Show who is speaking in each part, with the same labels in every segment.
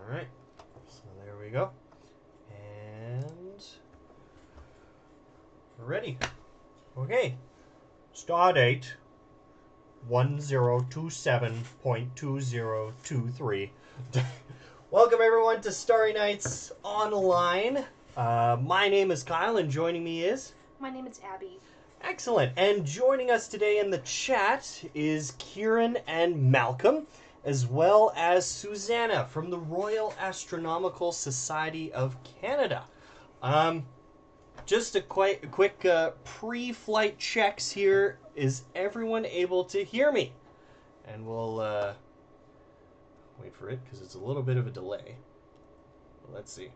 Speaker 1: Alright, so there we go. And we're ready. Okay. Stardate 1027.2023. Welcome everyone to Starry Nights Online. My name is Kyle and joining me is...
Speaker 2: My name is Abby.
Speaker 1: Excellent. And joining us today in the chat is Kieran and Malcolm, as well as Susanna from the Royal Astronomical Society of Canada. Just a quick pre-flight checks here. Is everyone able to hear me? And we'll wait for it because it's a little bit of a delay. Let's see.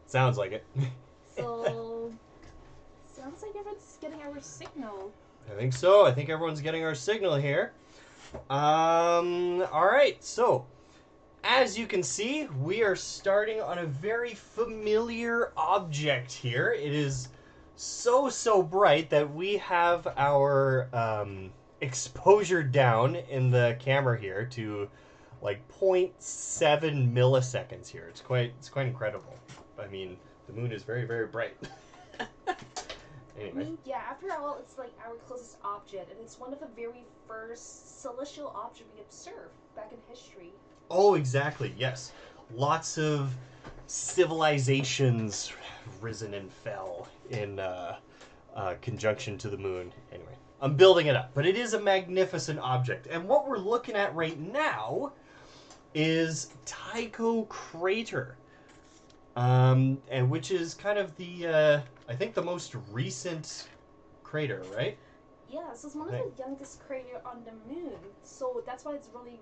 Speaker 1: Sounds like it.
Speaker 2: So, sounds like everyone's getting our signal.
Speaker 1: I think so. I think everyone's getting our signal here. All right. So, as you can see, we are starting on a very familiar object here. It is so bright that we have our exposure down in the camera here to like 0.7 milliseconds here. It's quite incredible. I mean, the moon is very bright. Anyway.
Speaker 2: I mean, yeah, after all, it's like our closest object, and it's one of the very first celestial objects we observed back in history.
Speaker 1: Oh, exactly, yes. Lots of civilizations risen and fell in conjunction to the moon. Anyway, I'm building it up, but it is a magnificent object. And what we're looking at right now is Tycho Crater. And which is kind of the, I think the most recent crater, right?
Speaker 2: Yeah, so it's one of the youngest craters on the moon, so that's why it's really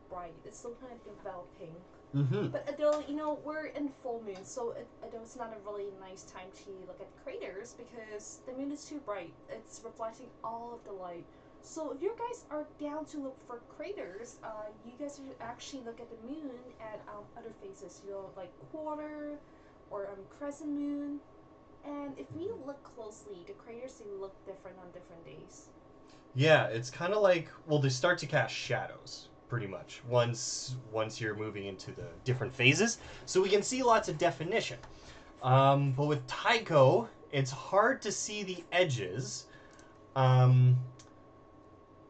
Speaker 2: bright. It's still kind of developing.
Speaker 1: Mm-hmm.
Speaker 2: But though, you know, we're in full moon, so it's not a really nice time to look at craters because the moon is too bright. It's reflecting all of the light. So if you guys are down to look for craters, you guys should actually look at the moon at other phases, you know, like quarter or crescent moon. And if we look closely, the craters they look different on different days.
Speaker 1: Yeah, it's kind of like, well, they start to cast shadows pretty much once you're moving into the different phases, so we can see lots of definition. But with Tycho, it's hard to see the edges.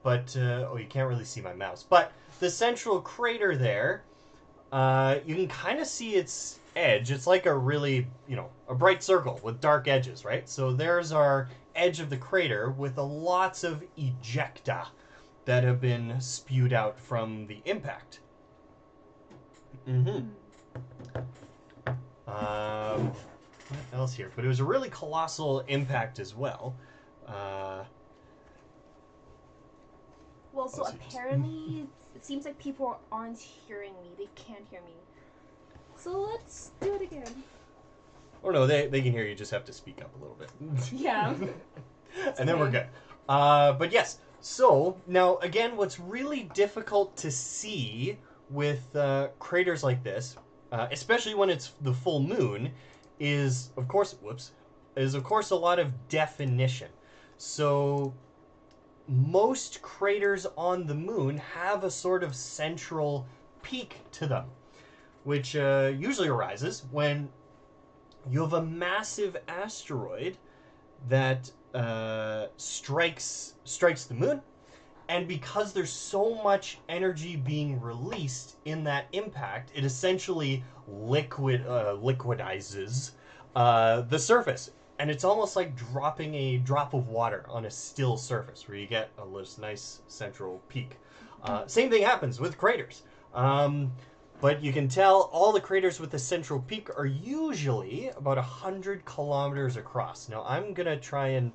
Speaker 1: But, oh, you can't really see my mouse. But the central crater there, you can kind of see its edge. It's like a really, a bright circle with dark edges, right? So there's our edge of the crater with lots of ejecta that have been spewed out from the impact. Mm-hmm. What else here? But it was a really colossal impact as well.
Speaker 2: Well, so apparently it seems like people aren't hearing me. They can't hear me. So let's do it again.
Speaker 1: Oh no, they can hear you. Just have to speak up a little bit.
Speaker 2: Yeah.
Speaker 1: And then we're good. But yes, so now again, what's really difficult to see with craters like this, especially when it's the full moon, is of course a lot of definition. So most craters on the moon have a sort of central peak to them, which usually arises when you have a massive asteroid that strikes the moon, and because there's so much energy being released in that impact, it essentially liquidizes the surface. And it's almost like dropping a drop of water on a still surface where you get a nice central peak. Same thing happens with craters. But you can tell all the craters with the central peak are usually about 100 kilometers across. Now I'm going to try and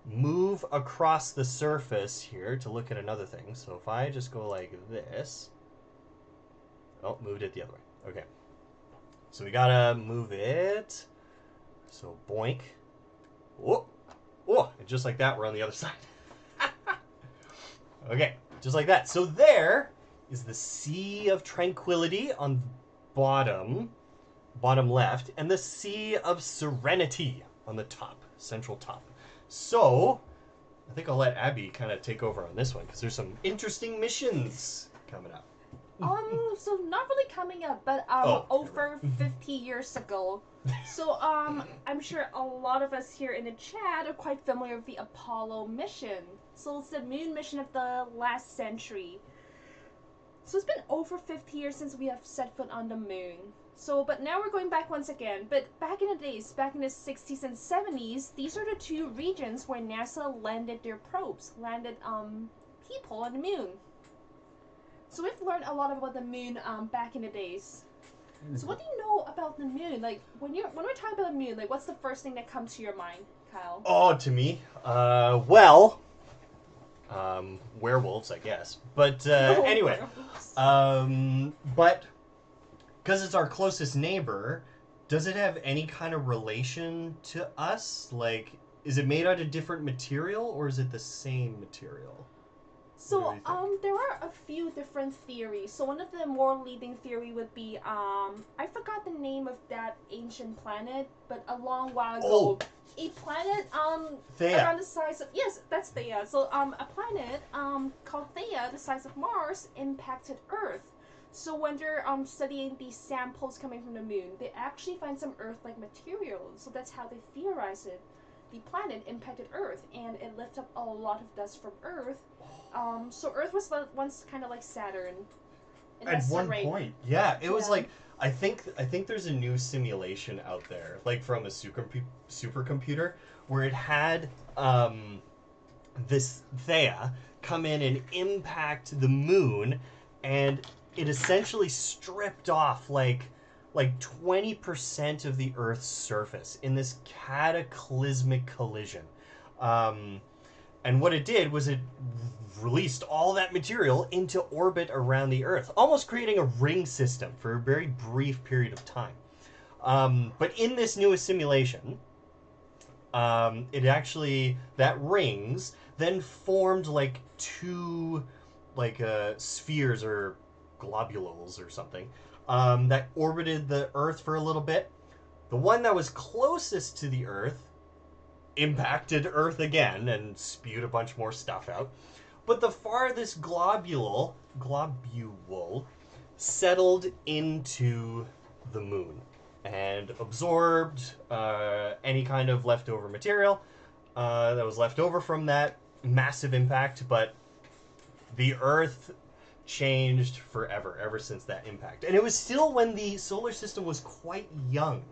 Speaker 1: move across the surface here to look at another thing. So if I just go like this... Oh, moved it the other way. Okay. So we got to move it. So boink. Oh, and just like that, we're on the other side. Okay, just like that. So there is the Sea of Tranquility on the bottom left, and the Sea of Serenity on the top, central top. So I think I'll let Abby kind of take over on this one, because there's some interesting missions coming up.
Speaker 2: So not really coming up, but over 50 years ago. So I'm sure a lot of us here in the chat are quite familiar with the Apollo mission. So it's the moon mission of the last century. So it's been over 50 years since we have set foot on the moon. So, but now we're going back once again. But back in the days, back in the 60s and 70s, these are the two regions where NASA landed their probes, landed people on the moon. So we've learned a lot about the moon back in the days. So what do you know about the moon? Like when we're talking about the moon, like what's the first thing that comes to your mind, Kyle?
Speaker 1: Oh, to me, werewolves, I guess. But anyway, but because it's our closest neighbor, does it have any kind of relation to us? Like, is it made out of different material or is it the same material?
Speaker 2: So there are a few different theories. So one of the more leading theory would be I forgot the name of that ancient planet, but a long while ago, a planet
Speaker 1: Theia.
Speaker 2: around the size of that's Theia. So a planet called Theia, the size of Mars, impacted Earth. So when they're studying these samples coming from the moon, they actually find some Earth-like material. So that's how they theorize it. The planet impacted Earth, and it lifted up a lot of dust from Earth. So Earth was once kind of like Saturn.
Speaker 1: At one point, yeah, it was like I think there's a new simulation out there, like from a supercomputer, where it had this Theia come in and impact the moon, and it essentially stripped off like 20% of the Earth's surface in this cataclysmic collision. And what it did was it released all that material into orbit around the Earth, almost creating a ring system for a very brief period of time. But in this newest simulation, it actually, that rings then formed like two spheres or globules or something that orbited the Earth for a little bit. The one that was closest to the Earth impacted Earth again and spewed a bunch more stuff out. But the farthest globule settled into the moon and absorbed any kind of leftover material that was left over from that massive impact. But the Earth changed forever ever since that impact. And it was still when the solar system was quite young.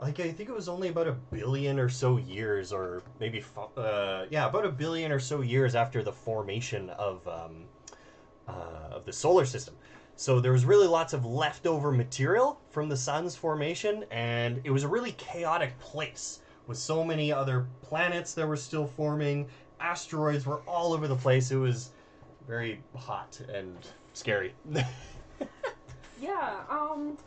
Speaker 1: Like, I think it was only about 1 billion or so years, or maybe, about 1 billion or so years after the formation of the solar system. So there was really lots of leftover material from the sun's formation, and it was a really chaotic place with so many other planets that were still forming. Asteroids were all over the place. It was very hot and scary.
Speaker 2: Yeah,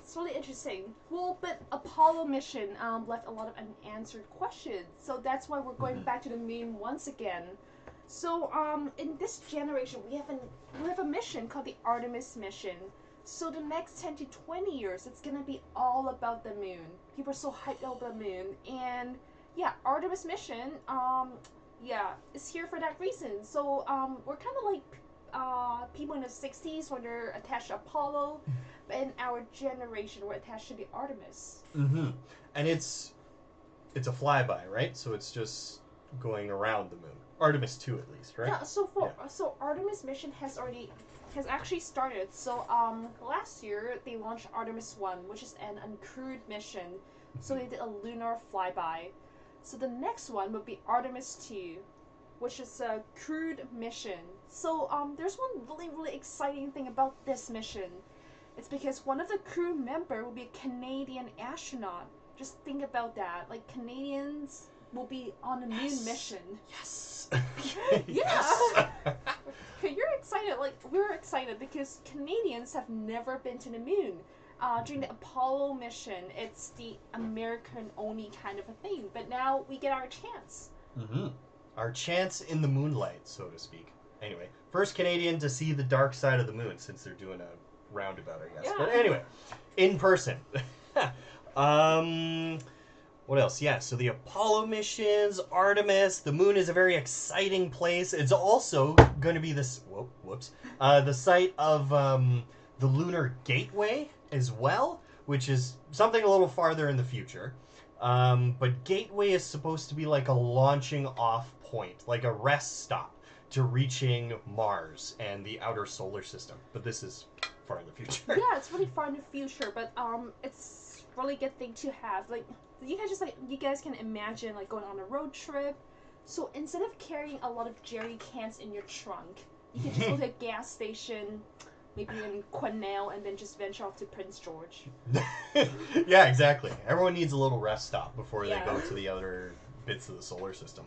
Speaker 2: it's really interesting. Well, but Apollo mission left a lot of unanswered questions, so that's why we're going back to the moon once again. So, in this generation, we have a mission called the Artemis mission. So the next 10 to 20 years, it's gonna be all about the moon. People are so hyped over the moon, and yeah, Artemis mission, is here for that reason. So, we're kind of like people in the 60s when they're attached to Apollo, but in our generation we're attached to the Artemis.
Speaker 1: Mm-hmm. And it's a flyby, right? So it's just going around the moon. Artemis 2 at least, right?
Speaker 2: Yeah, so Artemis mission has actually started. So last year they launched Artemis 1, which is an uncrewed mission. So they did a lunar flyby. So the next one would be Artemis 2, which is a crewed mission. So there's one really, really exciting thing about this mission. It's because one of the crew member will be a Canadian astronaut. Just think about that. Like, Canadians will be on a moon mission.
Speaker 1: Yes.
Speaker 2: Yeah. You're excited. Like, we're excited because Canadians have never been to the moon. During the Apollo mission, it's the American-only kind of a thing. But now we get our chance.
Speaker 1: Mm-hmm. Our chance in the moonlight, so to speak. Anyway, first Canadian to see the dark side of the moon, since they're doing a roundabout, I guess. Yeah. But anyway, in person. What else? Yeah, so the Apollo missions, Artemis, the moon is a very exciting place. It's also going to be this, the site of the Lunar Gateway as well, which is something a little farther in the future. But Gateway is supposed to be like a launching off point, like a rest stop to reaching Mars and the outer solar system. But this is far in the future.
Speaker 2: Yeah, it's really far in the future, but it's really good thing to have. Like you guys can imagine like going on a road trip. So instead of carrying a lot of jerry cans in your trunk, you can just go to a gas station, maybe in Quesnel, and then just venture off to Prince George.
Speaker 1: Yeah, exactly. Everyone needs a little rest stop before
Speaker 2: Yeah.
Speaker 1: they go to the other bits of the solar system.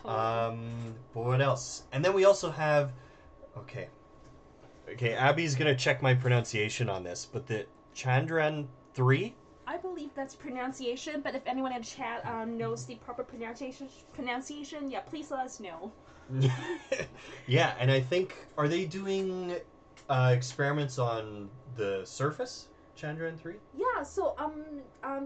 Speaker 2: Totally.
Speaker 1: But what else? And then we also have, okay, Abby's gonna check my pronunciation on this, but the Chandrayaan 3.
Speaker 2: I believe that's pronunciation, but if anyone in chat knows the proper pronunciation, yeah, please let us know.
Speaker 1: Yeah, and I think, are they doing experiments on the surface, Chandrayaan 3?
Speaker 2: Yeah, so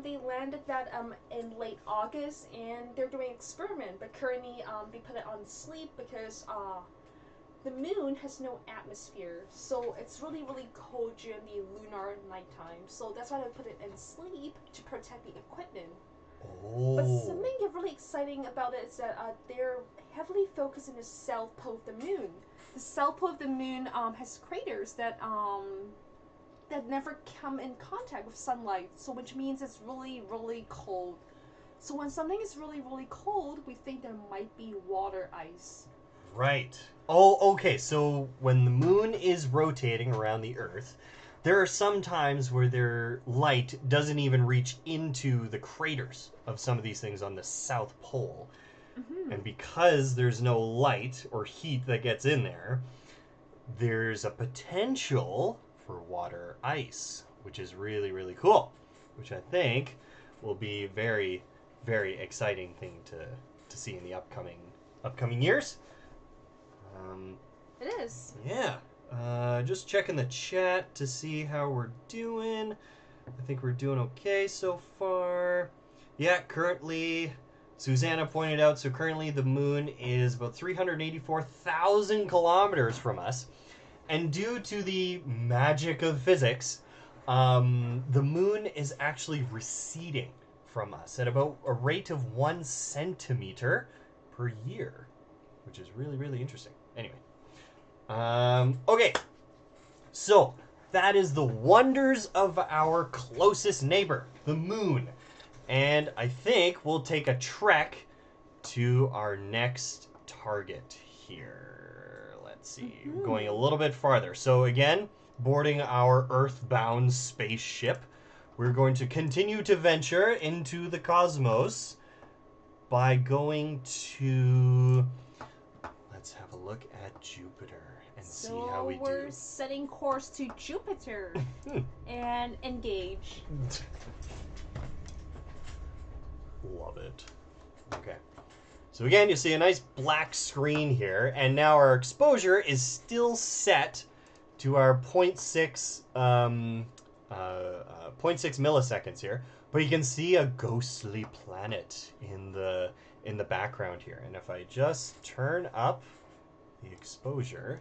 Speaker 2: they landed that in late August, and they're doing experiment, but currently they put it on sleep because the moon has no atmosphere, so it's really cold during the lunar nighttime. So that's why they put it in sleep to protect the equipment.
Speaker 1: Oh.
Speaker 2: But something really exciting about it is that they're heavily focused in the south pole of the moon. The south pole of the moon has craters that never come in contact with sunlight, so which means it's really cold. So when something is really cold, we think there might be water ice.
Speaker 1: Right. Oh, okay. So when the moon is rotating around the Earth, there are some times where their light doesn't even reach into the craters of some of these things on the South Pole.
Speaker 2: Mm-hmm.
Speaker 1: And because there's no light or heat that gets in there, there's a potential for water ice, which is really cool, which I think will be very exciting thing to see in the upcoming years.
Speaker 2: It is.
Speaker 1: Yeah. Just checking the chat to see how we're doing. I think we're doing okay so far. Yeah, currently, Susanna pointed out, so currently the moon is about 384,000 kilometers from us. And due to the magic of physics, the moon is actually receding from us at about a rate of 1 centimeter per year, which is really interesting. Anyway. Okay. So, that is the wonders of our closest neighbor, the moon. And I think we'll take a trek to our next target here. Let's see.
Speaker 2: Mm-hmm.
Speaker 1: Going a little bit farther. So, again, boarding our earthbound spaceship, we're going to continue to venture into the cosmos by going to... Let's have a look at Jupiter and see how we do.
Speaker 2: So we're setting course to Jupiter and engage.
Speaker 1: Love it. Okay. So again, you see a nice black screen here, and now our exposure is still set to our 0.6 milliseconds here, but you can see a ghostly planet in the background here. And if I just turn up the exposure,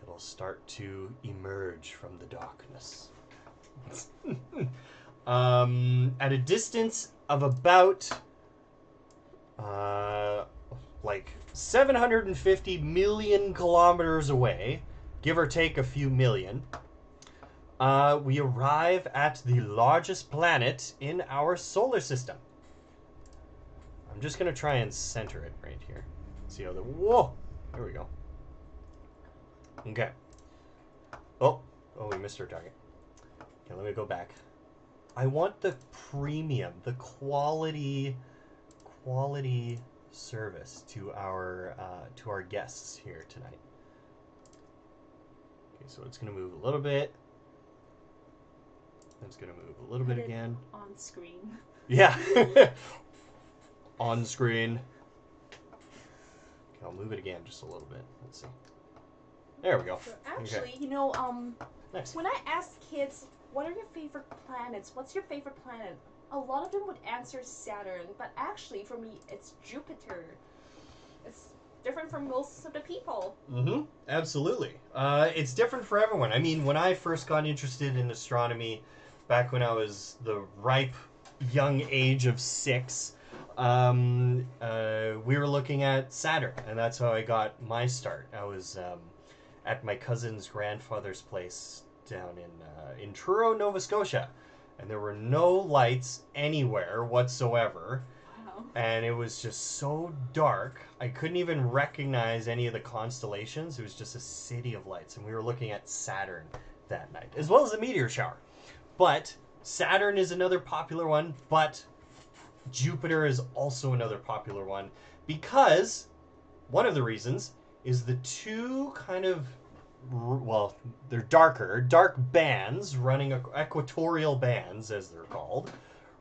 Speaker 1: it'll start to emerge from the darkness. At a distance of about like 750 million kilometers away, give or take a few million, we arrive at the largest planet in our solar system. I'm just going to try and center it right here. See how whoa! There we go. Okay. Oh, we missed our target. Okay, let me go back. I want the premium, the quality service to our guests here tonight. Okay, so it's gonna move a little bit. It's gonna move a little bit again.
Speaker 2: On screen.
Speaker 1: Yeah. On screen. Okay, I'll move it again just a little bit. Let's see. There we go.
Speaker 2: So actually,
Speaker 1: okay. Nice.
Speaker 2: When I ask kids, what are your favorite planets? What's your favorite planet? A lot of them would answer Saturn, but actually, for me, it's Jupiter. different from most of the people.
Speaker 1: Mm-hmm. Absolutely. It's different for everyone. I mean, when I first got interested in astronomy, back when I was the ripe young age of 6, we were looking at Saturn, and that's how I got my start. I was at my cousin's grandfather's place down in Truro, Nova Scotia, and there were no lights anywhere whatsoever.
Speaker 2: Wow.
Speaker 1: And it was just so dark. I couldn't even recognize any of the constellations. It was just a city of lights. And we were looking at Saturn that night, as well as the meteor shower. But Saturn is another popular one, but Jupiter is also another popular one because one of the reasons is the two kind of, well, they're dark bands running, equatorial bands as they're called,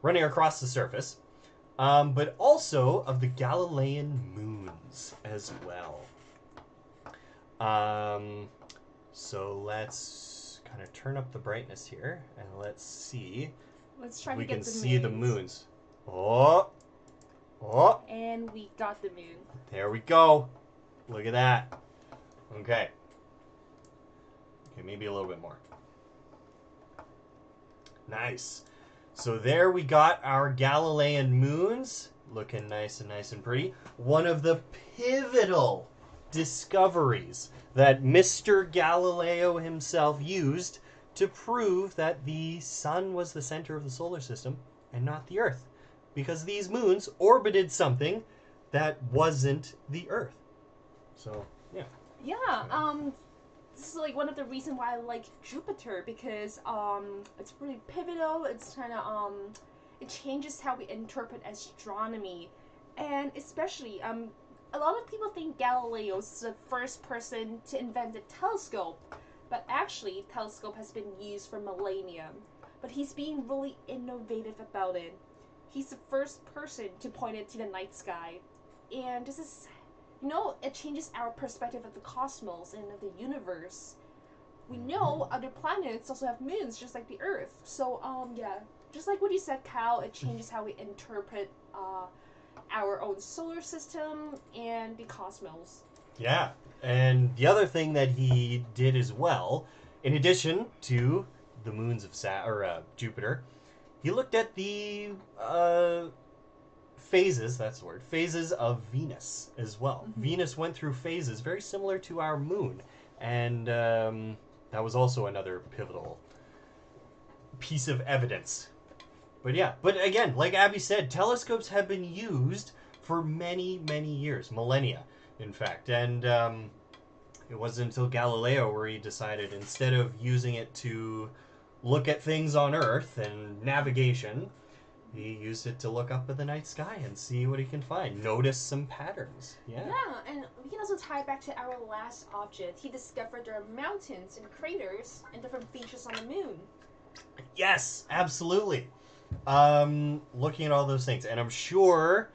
Speaker 1: running across the surface. But also of the Galilean moons as well. So let's kind of turn up the brightness here, and let's see
Speaker 2: Let's try
Speaker 1: if we
Speaker 2: to get
Speaker 1: can
Speaker 2: the
Speaker 1: see the
Speaker 2: moons.
Speaker 1: moons. Oh,
Speaker 2: And we got the moon.
Speaker 1: there we go. Look at that. Okay. Okay, maybe a little bit more. Nice. So there we got our Galilean moons, looking nice and pretty. One of the pivotal discoveries that Mr. Galileo himself used to prove that the sun was the center of the solar system and not the Earth. Because these moons orbited something that wasn't the Earth. So, yeah.
Speaker 2: Yeah, this is like one of the reasons why I like Jupiter, because it's really pivotal. It's kind of it changes how we interpret astronomy, and especially a lot of people think Galileo is the first person to invent the telescope, but actually telescope has been used for millennia. But he's being really innovative about it. He's the first person to point it to the night sky, and this is, it changes our perspective of the cosmos and of the universe. We know other planets also have moons, just like the Earth. So, yeah, just like what you said, Cal, it changes how we interpret our own solar system and the cosmos.
Speaker 1: Yeah, and the other thing that he did as well, in addition to the moons of Jupiter, he looked at the phases, that's the word, phases of Venus as well.
Speaker 2: Mm-hmm.
Speaker 1: Venus went through phases very similar to our moon, and that was also another pivotal piece of evidence. But yeah, but again, like Abby said, telescopes have been used for many years, millennia, in fact, and it wasn't until Galileo where he decided, instead of using it to look at things on Earth and navigation, he used it to look up at the night sky and see what he can find. Notice some patterns. Yeah.
Speaker 2: Yeah, and we can also tie back to our last object. He discovered there are mountains and craters and different features on the moon.
Speaker 1: Yes, absolutely. Looking at all those things, and I'm sure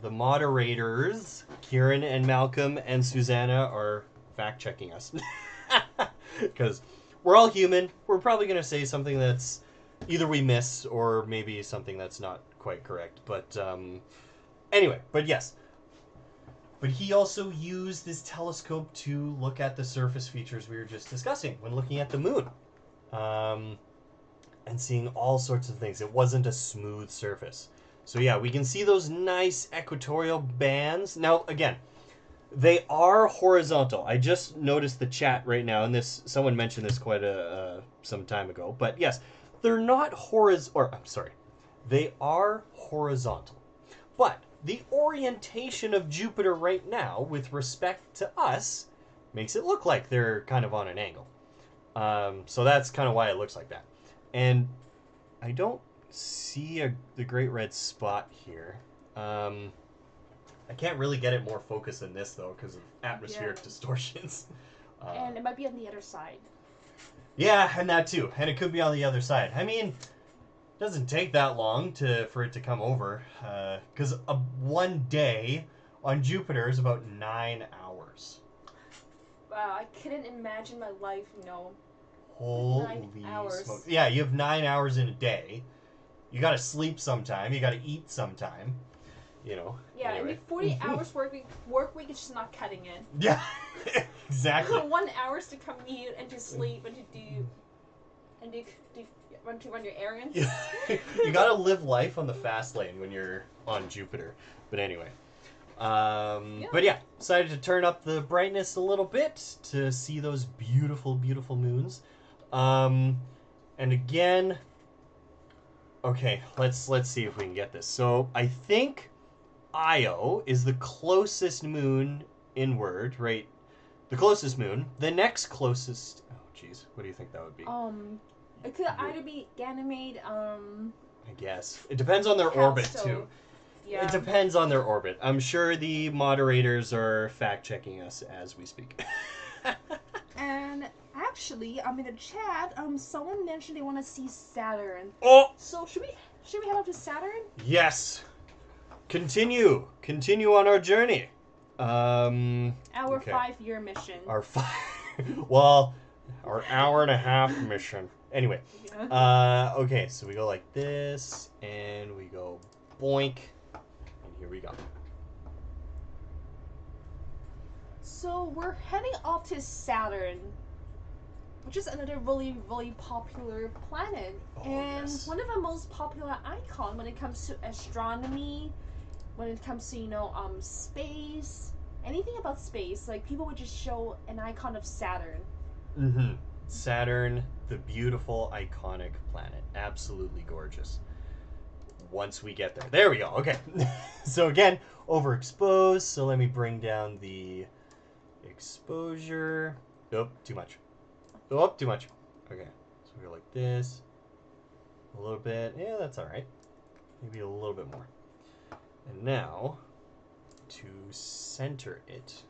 Speaker 1: the moderators, Kieran and Malcolm and Susanna, are fact-checking us. Because we're all human. We're probably going to say something that's either we miss or maybe something that's not quite correct. But anyway, but yes. But he also used this telescope to look at the surface features we were just discussing when looking at the moon. And seeing all sorts of things. It wasn't a smooth surface. So yeah, we can see those nice equatorial bands. Now, again, they are horizontal. I just noticed the chat right now, and someone mentioned this quite some time ago. But yes, they're not they are horizontal. But the orientation of Jupiter right now, with respect to us, makes it look like they're kind of on an angle. So that's kind of why it looks like that. And I don't see the great red spot here. I can't really get it more focused than this, though, because of atmospheric distortions.
Speaker 2: And it might be on the other side.
Speaker 1: Yeah, and that too. And it could be on the other side. I mean, it doesn't take that long for it to come over. Because one day on Jupiter is about 9 hours.
Speaker 2: Wow, I couldn't imagine my life,
Speaker 1: Holy
Speaker 2: 9 hours.
Speaker 1: smokes. Yeah, you have 9 hours in a day. You gotta sleep sometime. You gotta eat sometime. you know.
Speaker 2: Yeah,
Speaker 1: anyway.
Speaker 2: I mean, 40 hours work week is just not cutting it.
Speaker 1: Yeah, exactly.
Speaker 2: 1 hours to commute and to sleep and to run your errands.
Speaker 1: You gotta live life on the fast lane when you're on Jupiter. But anyway. But yeah, decided to turn up the brightness a little bit to see those beautiful, beautiful moons. And again, okay, let's see if we can get this. So I think Io is the closest moon inward, right? The closest moon. The next closest. Oh, jeez, what do you think that would be?
Speaker 2: It could either be Ganymede.
Speaker 1: I guess it depends on their orbit too.
Speaker 2: Yeah.
Speaker 1: It depends on their orbit. I'm sure the moderators are fact checking us as we speak.
Speaker 2: And actually, in the chat, someone mentioned they want to see Saturn.
Speaker 1: Oh!
Speaker 2: So should we head up to Saturn?
Speaker 1: Yes. Continue on our journey.
Speaker 2: Our
Speaker 1: Okay.
Speaker 2: 5-year mission.
Speaker 1: Our our hour and a half mission. Anyway.
Speaker 2: Yeah.
Speaker 1: Okay, so we go like this, and we go boink, and here we go.
Speaker 2: So we're heading off to Saturn, which is another really, really popular planet, and
Speaker 1: yes.
Speaker 2: one of the most popular icons when it comes to astronomy, when it comes to space, anything about space. Like, people would just show an icon of Saturn.
Speaker 1: Mm-hmm. Saturn, the beautiful, iconic planet, absolutely gorgeous. Once we get there we go. Okay. So again, overexposed. So let me bring down the exposure. Oh, too much. Oh, too much. Okay. So we go like this. A little bit. Yeah, that's all right. Maybe a little bit more. And now, to center it.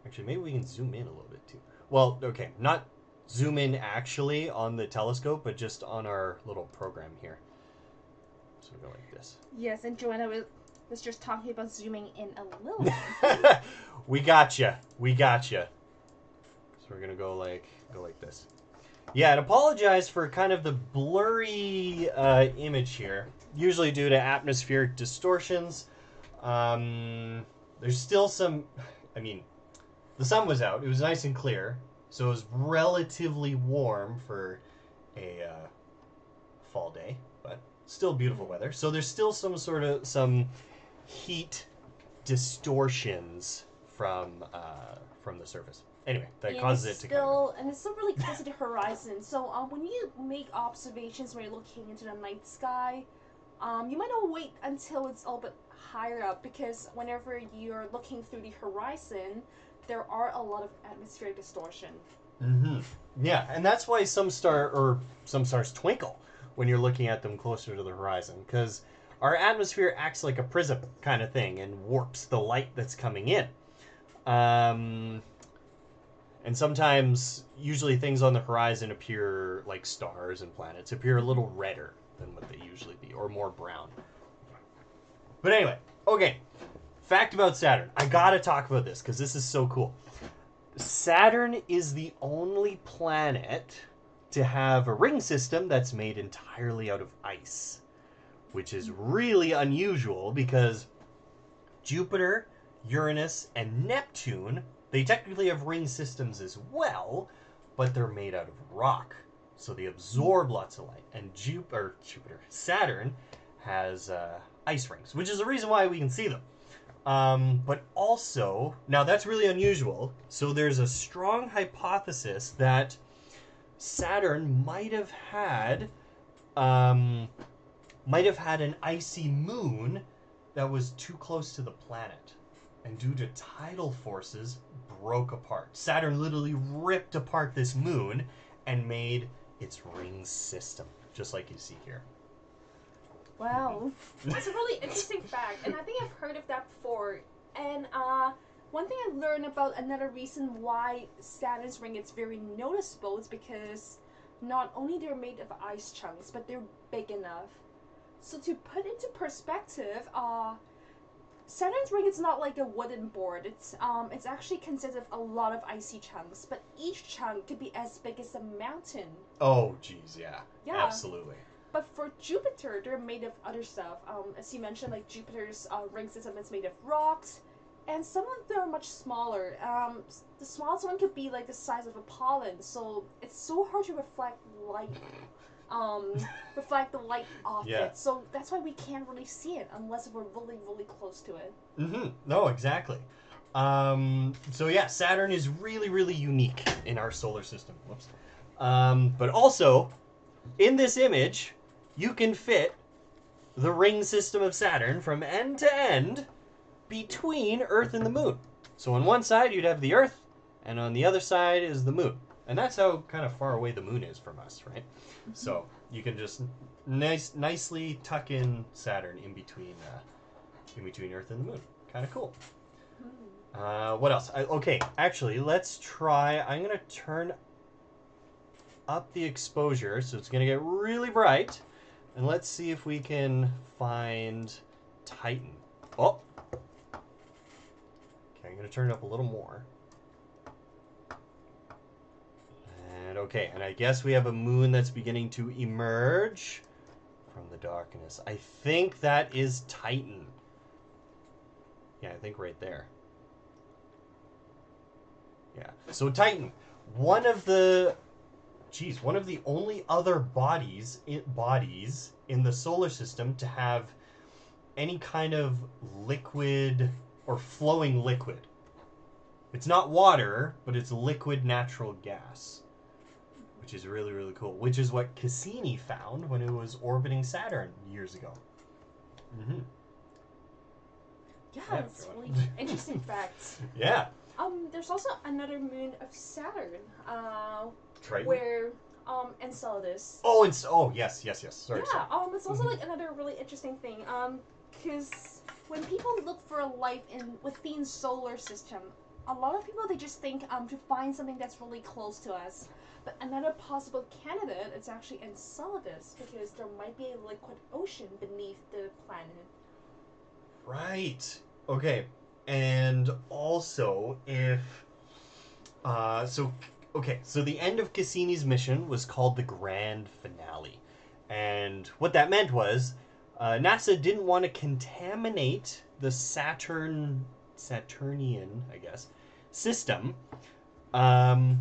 Speaker 1: Actually, maybe we can zoom in a little bit too. Well, okay, not zoom in actually on the telescope, but just on our little program here. So we go like this.
Speaker 2: Yes, and Joanna was just talking about zooming in a little bit.
Speaker 1: We gotcha. So we're gonna go like this. Yeah, and apologize for kind of the blurry image here. Usually due to atmospheric distortions. There's still some. I mean, the sun was out. It was nice and clear, so it was relatively warm for a fall day, but still beautiful weather. So there's still some heat distortions from the surface. Anyway, that causes it to come.
Speaker 2: And it's still really close to the horizon. So when you make observations when you're looking into the night sky, you might not wait until it's a little bit higher up, because whenever you're looking through the horizon, there are a lot of atmospheric distortion.
Speaker 1: Mm-hmm. Yeah, and that's why some stars twinkle when you're looking at them closer to the horizon, because our atmosphere acts like a prism kind of thing and warps the light that's coming in. And sometimes, usually things on the horizon appear like stars and planets, appear a little redder than what they usually be, or more brown. But anyway, okay. Fact about Saturn. I gotta talk about this, because this is so cool. Saturn is the only planet to have a ring system that's made entirely out of ice, which is really unusual, because Jupiter, Uranus, and Neptune, they technically have ring systems as well, but they're made out of rock, so they absorb lots of light. And Saturn has ice rings, which is the reason why we can see them. But also, now that's really unusual, so there's a strong hypothesis that Saturn might have had an icy moon that was too close to the planet, and due to tidal forces, broke apart. Saturn literally ripped apart this moon and made its ring system, just like you see here.
Speaker 2: Wow. It's a really interesting fact, and I think I've heard of that before. And one thing I learned about another reason why Saturn's ring is very noticeable is because not only they're made of ice chunks, but they're big enough. So to put into perspective, Saturn's ring is not like a wooden board. It's actually consists of a lot of icy chunks, but each chunk could be as big as a mountain.
Speaker 1: Oh, geez, yeah.
Speaker 2: Yeah.
Speaker 1: Absolutely.
Speaker 2: But for Jupiter, they're made of other stuff. As you mentioned, like Jupiter's ring system is made of rocks, and some of them are much smaller. The smallest one could be like the size of a pollen, so it's so hard to reflect light. Reflect the light off
Speaker 1: Yeah.
Speaker 2: it. So that's why we can't really see it unless we're really, really close to it.
Speaker 1: Mm-hmm. No, exactly. So yeah, Saturn is really, really unique in our solar system. Whoops. But also, in this image, you can fit the ring system of Saturn from end to end between Earth and the Moon. So on one side you'd have the Earth, and on the other side is the Moon. And that's how kind of far away the Moon is from us, right? Mm-hmm. So you can just nicely tuck in Saturn in between Earth and the Moon. Kind of cool. What else? Okay, actually, let's try. I'm going to turn up the exposure, so it's going to get really bright. And let's see if we can find Titan. Oh! Okay, I'm going to turn it up a little more. And okay, and I guess we have a moon that's beginning to emerge from the darkness. I think that is Titan. Yeah, I think right there. Yeah. So Titan, one of the only other bodies in the solar system to have any kind of liquid or flowing liquid. It's not water, but it's liquid natural gas, which is really, really cool. Which is what Cassini found when it was orbiting Saturn years ago. Mm-hmm.
Speaker 2: Yeah, it's really interesting facts.
Speaker 1: Yeah.
Speaker 2: There's also another moon of Saturn,
Speaker 1: Triton?
Speaker 2: where Enceladus.
Speaker 1: Oh, yes. Sorry.
Speaker 2: Yeah. It's also like another really interesting thing. Because when people look for a life within solar system, a lot of people they just think to find something that's really close to us. But another possible candidate is actually Enceladus, because there might be a liquid ocean beneath the planet.
Speaker 1: Right. Okay. And also, so the end of Cassini's mission was called the Grand Finale. And what that meant was, NASA didn't want to contaminate the Saturnian, I guess, system. Didn't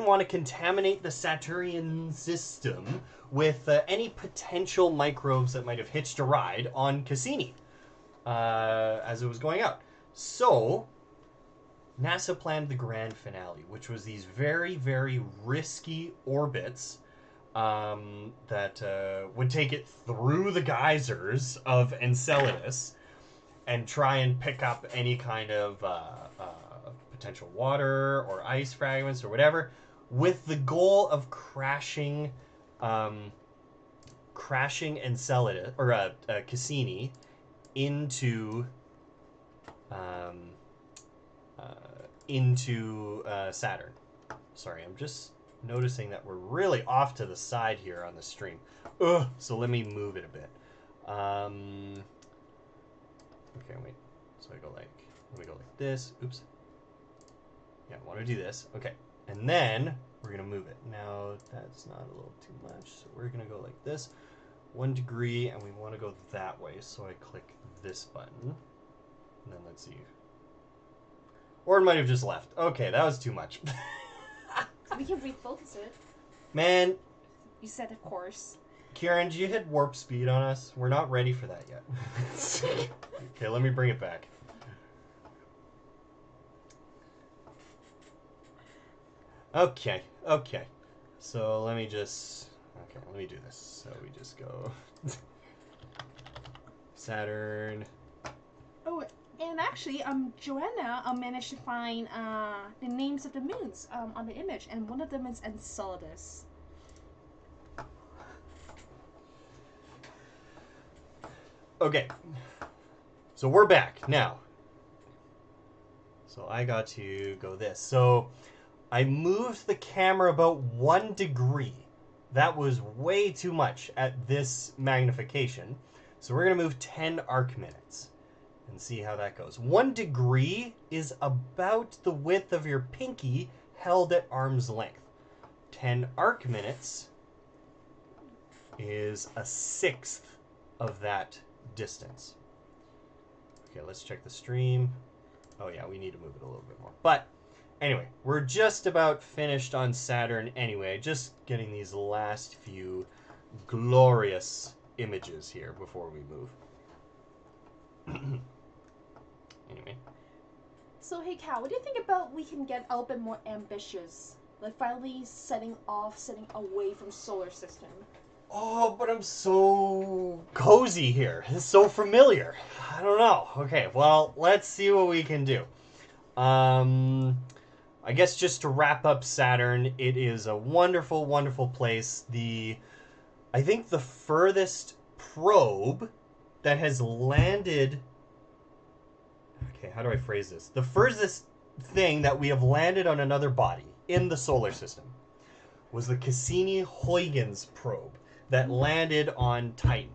Speaker 1: want to contaminate the Saturnian system with any potential microbes that might have hitched a ride on Cassini. As it was going out. So, NASA planned the Grand Finale, which was these very, very risky orbits that would take it through the geysers of Enceladus and try and pick up any kind of potential water or ice fragments or whatever, with the goal of crashing Enceladus or Cassini into Saturn. Sorry, I'm just noticing that we're really off to the side here on the stream. So let me move it a bit. Okay, wait. So let me go like this. Oops. Yeah, I want to do this. Okay, and then we're gonna move it. Now that's not a little too much, so we're gonna go like this. 1 degree, and we want to go that way, so I click this button. And then let's see. Or it might have just left. Okay, that was too much.
Speaker 2: We can refocus it.
Speaker 1: Man.
Speaker 2: You said of course.
Speaker 1: Kieran, did you hit warp speed on us? We're not ready for that yet. Okay, let me bring it back. Okay. So let me do this. So we just go Saturn.
Speaker 2: Oh, and actually, Joanna managed to find the names of the moons on the image, and one of them is Enceladus.
Speaker 1: Okay. So we're back now. So I got to go this. So I moved the camera about 1 degree. That was way too much at this magnification. So we're going to move 10 arc minutes. and see how that goes. 1 degree is about the width of your pinky held at arm's length. 10 arc minutes is a sixth of that distance. Okay, let's check the stream. Oh yeah, we need to move it a little bit more. But anyway, we're just about finished on Saturn anyway. Just getting these last few glorious images here before we move. Anyway.
Speaker 2: So hey Cal, what do you think about we can get a little bit more ambitious? Like finally setting away from solar system.
Speaker 1: Oh, but I'm so cozy here. It's so familiar. I don't know. Okay, well, let's see what we can do. I guess just to wrap up Saturn, it is a wonderful, wonderful place. I think the furthest probe that has landed... Okay, how do I phrase this? The furthest thing that we have landed on another body in the solar system was the Cassini-Huygens probe that landed on Titan.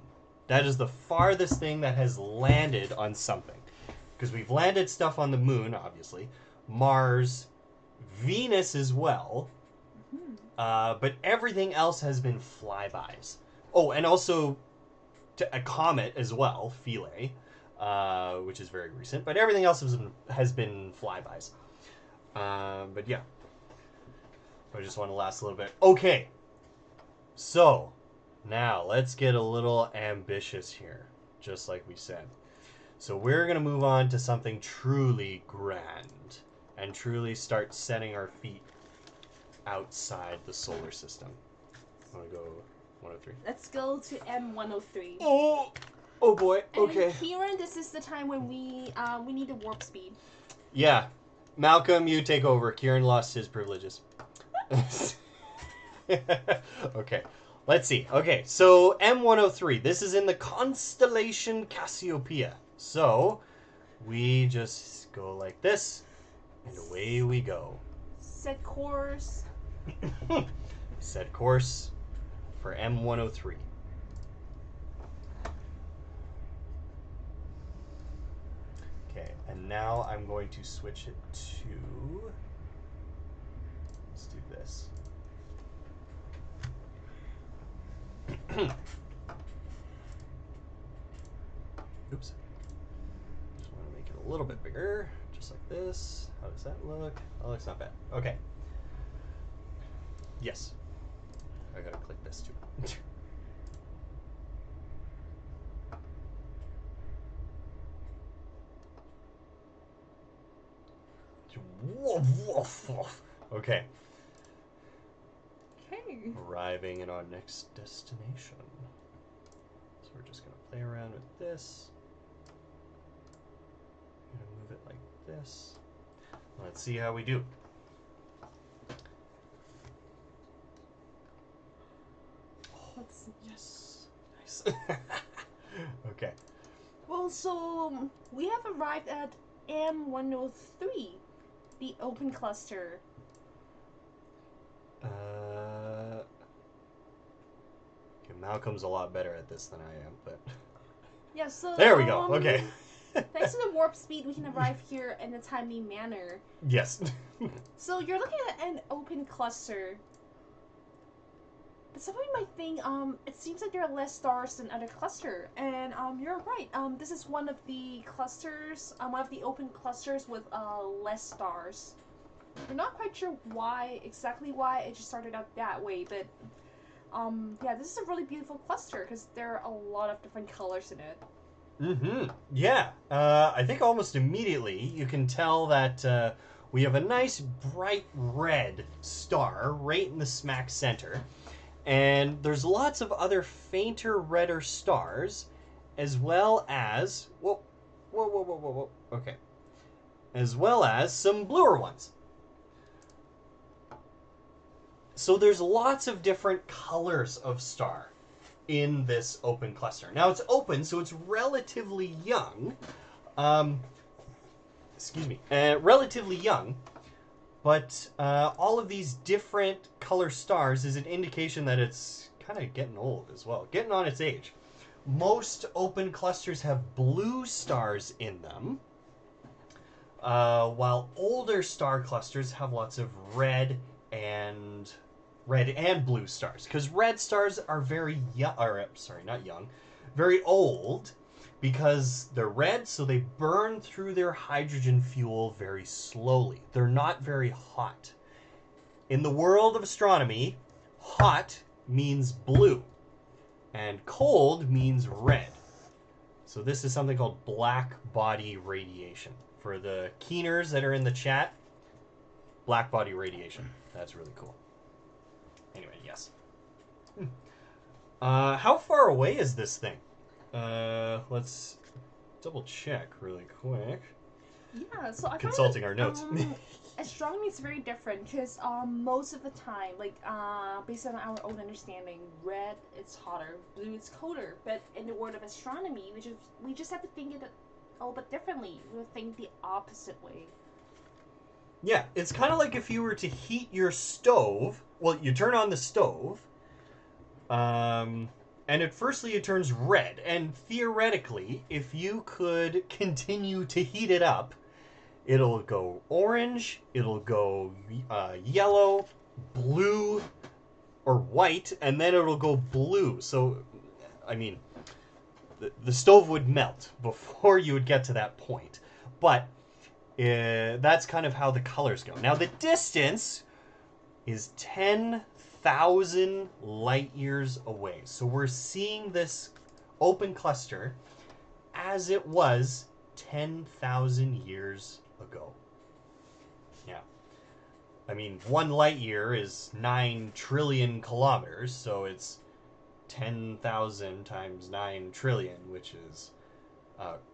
Speaker 1: That is the farthest thing that has landed on something. Because we've landed stuff on the moon, obviously, Mars, Venus as well, but everything else has been flybys. Oh, and also a comet as well, Philae, which is very recent, but everything else has been flybys. But yeah, I just want to last a little bit. Okay, so now let's get a little ambitious here, just like we said. So we're going to move on to something truly grand and truly start setting our feet outside the solar system. Want to go 103?
Speaker 2: Let's go to M103.
Speaker 1: Oh boy. Okay.
Speaker 2: And Kieran, this is the time when we need the warp speed.
Speaker 1: Yeah. Malcolm, you take over. Kieran lost his privileges. Okay. Let's see. Okay, so M103. This is in the constellation Cassiopeia. So we just go like this, and away we go.
Speaker 2: Set course.
Speaker 1: Set course for M103. Okay, and now I'm going to switch it to... Let's do this. Oops. Just want to make it a little bit bigger, just like this. How does that look? Oh, looks not bad. Okay. Yes. I gotta click this too. Okay.
Speaker 2: Okay.
Speaker 1: Arriving at our next destination. So we're just gonna play around with this. I'm gonna move it like this. Let's see how we do. Yes. Nice. Okay.
Speaker 2: Well, so we have arrived at M103, the open cluster.
Speaker 1: Okay, Malcolm's a lot better at this than I am, but...
Speaker 2: Yeah, so...
Speaker 1: There we go, okay.
Speaker 2: Thanks to the warp speed, we can arrive here in a timely manner.
Speaker 1: Yes.
Speaker 2: So you're looking at an open cluster. But somebody might think, it seems like there are less stars than other cluster. And, you're right. This is one of the clusters, one of the open clusters with, less stars. We're not quite sure exactly why it just started out that way, but, yeah, this is a really beautiful cluster, because there are a lot of different colors in it.
Speaker 1: Mm-hmm. Yeah. I think almost immediately you can tell that, we have a nice bright red star right in the smack center. And there's lots of other fainter, redder stars, as well as... Whoa. Okay. As well as some bluer ones. So there's lots of different colors of star in this open cluster. Now it's open, so it's relatively young. Excuse me. Relatively young. But all of these different color stars is an indication that it's kind of getting old as well. Getting on its age. most open clusters have blue stars in them, while older star clusters have lots of red and blue stars. Because red stars are very young, or sorry, not young, very old, because they're red, so they burn through their hydrogen fuel very slowly. They're not very hot. In the world of astronomy, hot means blue, and cold means red. So this is something called black body radiation. For the keeners that are in the chat, black body radiation. That's really cool. Anyway, yes. How far away is this thing? Let's double check really quick.
Speaker 2: Yeah, so I
Speaker 1: Consulting our notes.
Speaker 2: Astronomy is very different because most of the time, like based on our own understanding, red it's hotter, blue it's colder. But in the world of astronomy, we just have to think it a little bit differently. We think the opposite way.
Speaker 1: Yeah, it's kind of like if you were to heat your stove. Well, you turn on the stove, and at firstly it turns red. And theoretically, if you could continue to heat it up, it'll go orange, it'll go yellow, blue, or white, and then it'll go blue. So, I mean, the stove would melt before you would get to that point. But that's kind of how the colors go. Now, the distance is 10,000 light years away. So we're seeing this open cluster as it was 10,000 years ago. Yeah. I mean, 1 light year is 9 trillion kilometers, so it's 10,000 times 9 trillion, which is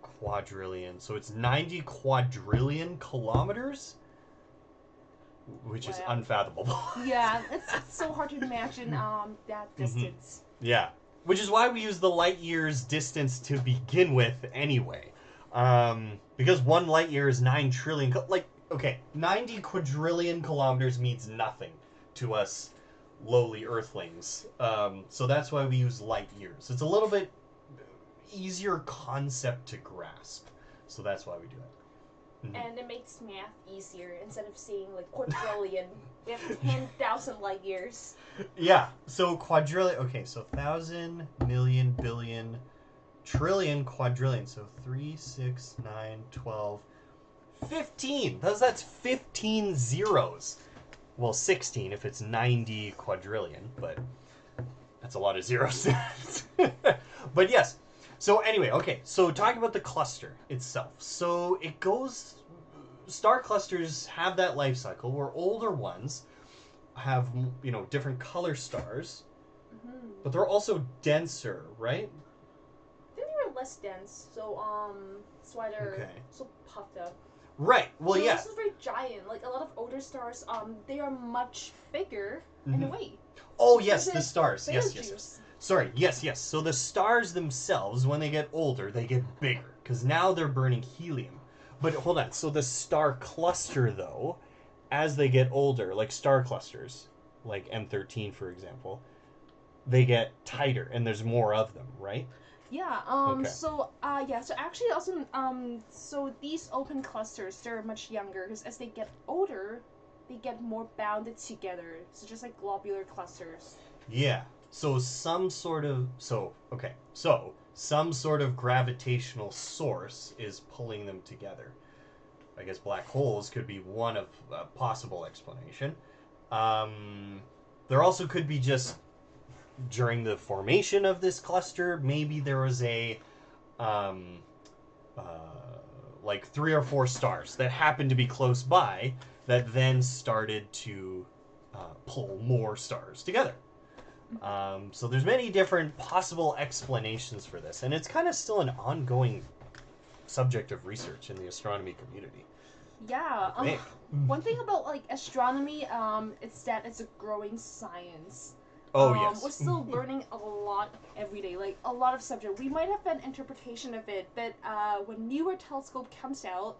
Speaker 1: quadrillion. So it's 90 quadrillion kilometers, which is unfathomable.
Speaker 2: Yeah, it's so hard to imagine that distance.
Speaker 1: Yeah, which is why we use the light year's distance to begin with anyway. Because 1 light year is 9 trillion. Okay, 90 quadrillion kilometers means nothing to us lowly earthlings. So that's why we use light years. It's a little bit easier concept to grasp. So that's why we do it.
Speaker 2: And it makes math easier. Instead of seeing like quadrillion, we have 10,000 light years.
Speaker 1: Yeah, so quadrillion. Okay, so 1,000, million, billion, trillion, quadrillion. So 3, 6, 9, 12, 15. That's 15 zeros. Well, 16 if it's 90 quadrillion, but that's a lot of zeros. But yes. So anyway, okay. So talking about the cluster itself. So it goes. Star clusters have that life cycle where older ones have, different color stars, but they're also denser, right?
Speaker 2: I think they were less dense, so that's why they're so puffed up.
Speaker 1: Right. Well,
Speaker 2: they're
Speaker 1: yeah.
Speaker 2: also very giant. Like a lot of older stars, they are much bigger in a way.
Speaker 1: Oh yes, the stars. Yes. Sorry. Yes. So the stars themselves, when they get older, they get bigger because now they're burning helium. But hold on. So the star cluster, though, as they get older, like star clusters, like M13, for example, they get tighter and there's more of them, right?
Speaker 2: Yeah. So actually, also, so these open clusters, they're much younger because as they get older, they get more bounded together. So just like globular clusters.
Speaker 1: Yeah. So some sort of gravitational source is pulling them together. I guess black holes could be one of a possible explanation. There also could be just during the formation of this cluster, maybe there was like 3 or 4 stars that happened to be close by that then started to pull more stars together. So there's many different possible explanations for this, and it's kind of still an ongoing subject of research in the astronomy community.
Speaker 2: Yeah. One thing about like astronomy, it's that it's a growing science.
Speaker 1: Oh yes.
Speaker 2: We're still learning a lot every day, like a lot of subject. We might have an interpretation of it, but when newer telescope comes out,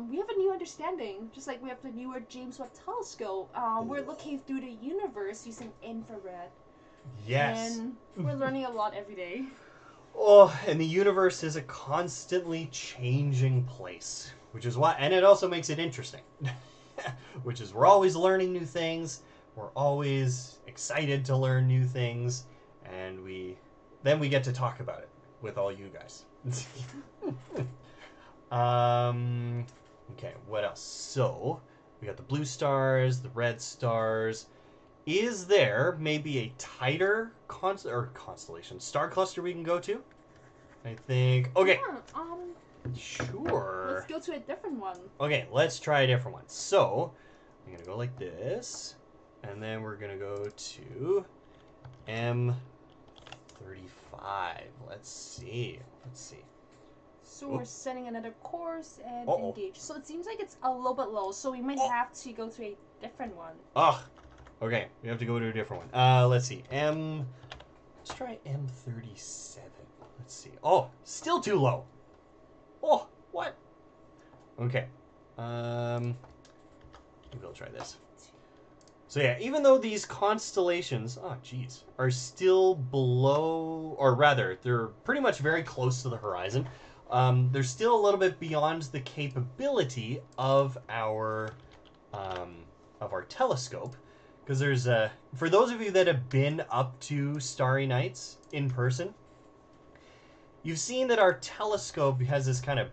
Speaker 2: we have a new understanding. Just like we have the newer James Webb telescope, we're looking through the universe using infrared.
Speaker 1: Yes.
Speaker 2: And we're learning a lot every day.
Speaker 1: Oh, and the universe is a constantly changing place, which is why, and it also makes it interesting, which is we're always learning new things, we're always excited to learn new things, and then we get to talk about it with all you guys. Okay, what else? So, we got the blue stars, the red stars. Is there maybe a tighter constellation, star cluster we can go to? I think. Okay.
Speaker 2: Yeah,
Speaker 1: Sure.
Speaker 2: let's go to a different one.
Speaker 1: Okay, let's try a different one. So, I'm going to go like this. And then we're going to go to M35. Let's see.
Speaker 2: So we're setting another course and
Speaker 1: Uh-oh.
Speaker 2: engage. So it seems like it's a little bit low, so we might have to go to a different one.
Speaker 1: Ugh. Okay, we have to go to a different one. Let's see. Let's try M37. Let's see. Oh, still too low. Oh, what? Okay. Maybe I'll try this. So yeah, even though these constellations, oh geez, are still below, or rather, they're pretty much very close to the horizon, they're still a little bit beyond the capability of our telescope. Because there's for those of you that have been up to Starry Nights in person, you've seen that our telescope has this kind of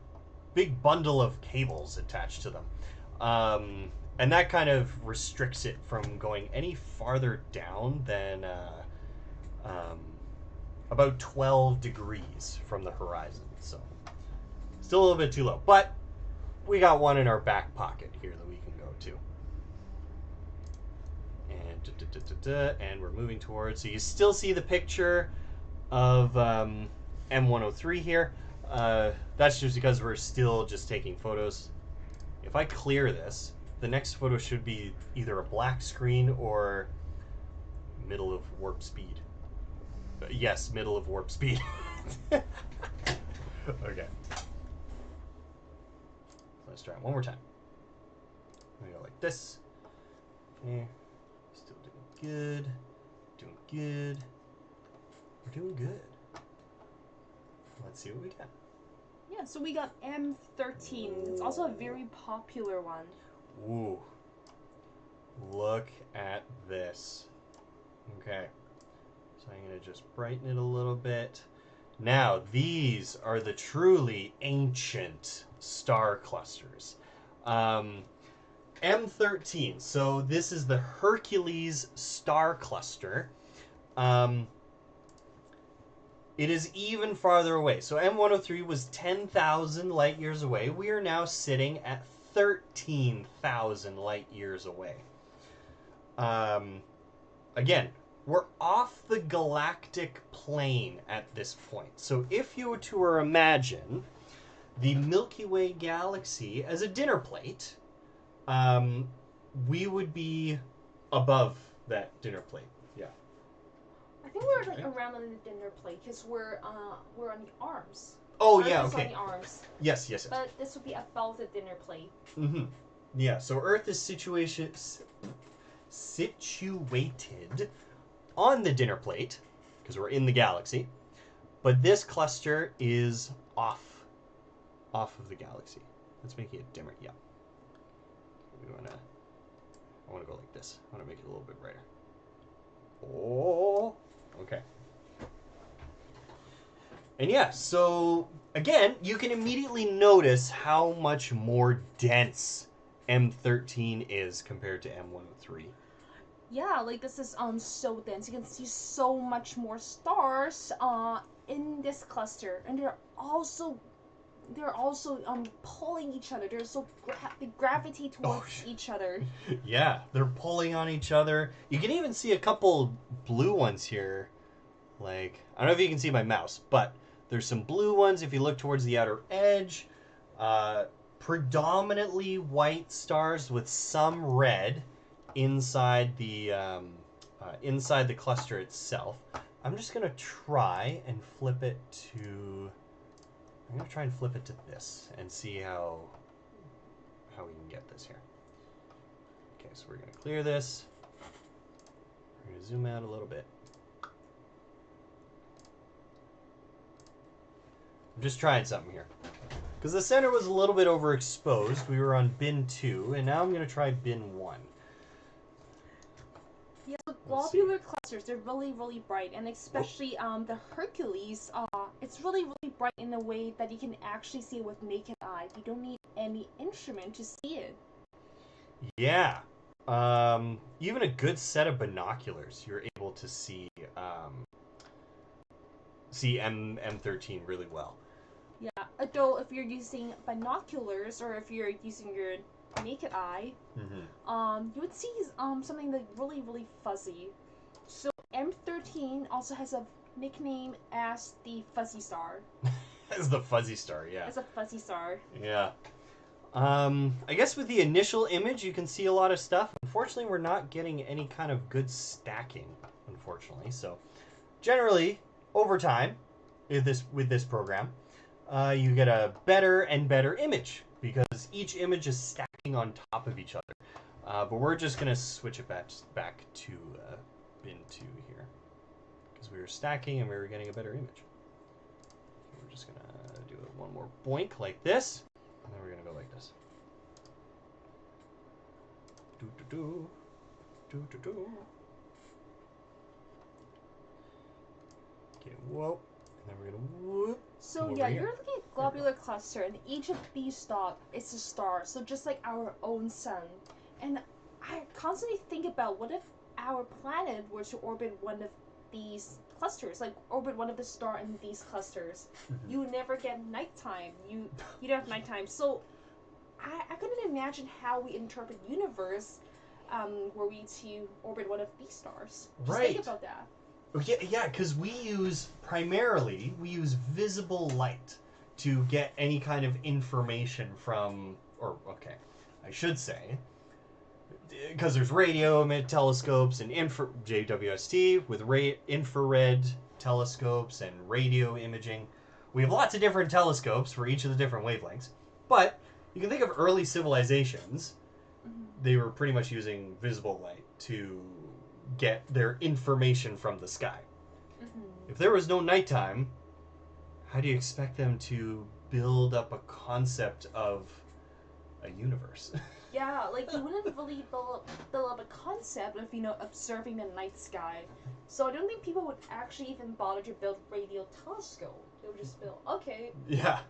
Speaker 1: big bundle of cables attached to them. And that kind of restricts it from going any farther down than about 12 degrees from the horizon. So, still a little bit too low. But we got one in our back pocket here that we can go to. And we're moving towards. So you still see the picture of M103 here. That's just because we're still just taking photos. If I clear this, the next photo should be either a black screen or middle of warp speed. Yes, middle of warp speed. Okay. Let's try it one more time. We go like this. Okay. Still doing good. Doing good. We're doing good. Let's see what we got.
Speaker 2: Yeah, so we got M13. It's also a very popular one.
Speaker 1: Ooh. Look at this. Okay. So I'm going to just brighten it a little bit. Now, these are the truly ancient star clusters. M13. So this is the Hercules star cluster. It is even farther away. So M103 was 10,000 light years away. We are now sitting at 13,000 light years away. Again, we're off the galactic plane at this point. So if you were to imagine the Milky Way galaxy as a dinner plate, we would be above that dinner plate. Yeah.
Speaker 2: I think we're like around on the dinner plate because we're on the arms.
Speaker 1: Oh
Speaker 2: Earth
Speaker 1: yeah,
Speaker 2: is
Speaker 1: okay.
Speaker 2: on the arms.
Speaker 1: Yes.
Speaker 2: But this would be above the dinner plate.
Speaker 1: Mm-hmm. Yeah. So Earth is situated on the dinner plate because we're in the galaxy, but this cluster is off of the galaxy. Let's make it dimmer. Yeah. I want to go like this. I want to make it a little bit brighter. Oh, okay. And yeah, so again, you can immediately notice how much more dense M13 is compared to M103.
Speaker 2: Yeah, like this is so dense. You can see so much more stars in this cluster, and they're also pulling each other. They're so they gravitate towards each other.
Speaker 1: Yeah, they're pulling on each other. You can even see a couple blue ones here. Like, I don't know if you can see my mouse, but there's some blue ones if you look towards the outer edge. Predominantly white stars with some red inside the cluster itself. I'm just gonna try and flip it to. I'm gonna try and flip it to this and see how we can get this here. Okay, so we're gonna clear this. We're gonna zoom out a little bit. I'm just trying something here. Because the center was a little bit overexposed. We were on bin 2, and now I'm going to try bin 1.
Speaker 2: Yeah, so globular clusters, they're really, really bright, and especially the Hercules, it's really, really bright in a way that you can actually see it with naked eye. You don't need any instrument to see it.
Speaker 1: Yeah. Even a good set of binoculars, you're able to see M13 really well.
Speaker 2: Yeah, though if you're using binoculars or if you're using your naked eye, you would see something like really, really fuzzy. So M13 also has a nickname as the Fuzzy Star.
Speaker 1: As the Fuzzy Star, yeah.
Speaker 2: As a Fuzzy Star.
Speaker 1: Yeah. I guess with the initial image, you can see a lot of stuff. Unfortunately, we're not getting any kind of good stacking, unfortunately. So, generally, over time, with this program, you get a better and better image because each image is stacking on top of each other. But we're just going to switch it back to bin 2 here because we were stacking and we were getting a better image. We're just going to do one more boink like this. And then we're going to go like this. Do-do-do. Do-do-do. Okay, whoa. And then we're going to whoop.
Speaker 2: So yeah, you're looking at globular cluster, and each of these dots is a star. So just like our own sun. And I constantly think about what if our planet were to orbit one of these clusters, like orbit one of the star in these clusters. You would never get nighttime. You don't have nighttime. So I couldn't imagine how we interpret universe were we to orbit one of these stars. Just think about that.
Speaker 1: Yeah, because we use visible light to get any kind of information from, or I should say, because there's radio telescopes and JWST with infrared telescopes and radio imaging. We have lots of different telescopes for each of the different wavelengths, but you can think of early civilizations. They were pretty much using visible light to get their information from the sky. If there was no nighttime, how do you expect them to build up a concept of a universe?
Speaker 2: Yeah, like you wouldn't really build up a concept of, observing the night sky. So I don't think people would actually even bother to build radio telescope. They would just build,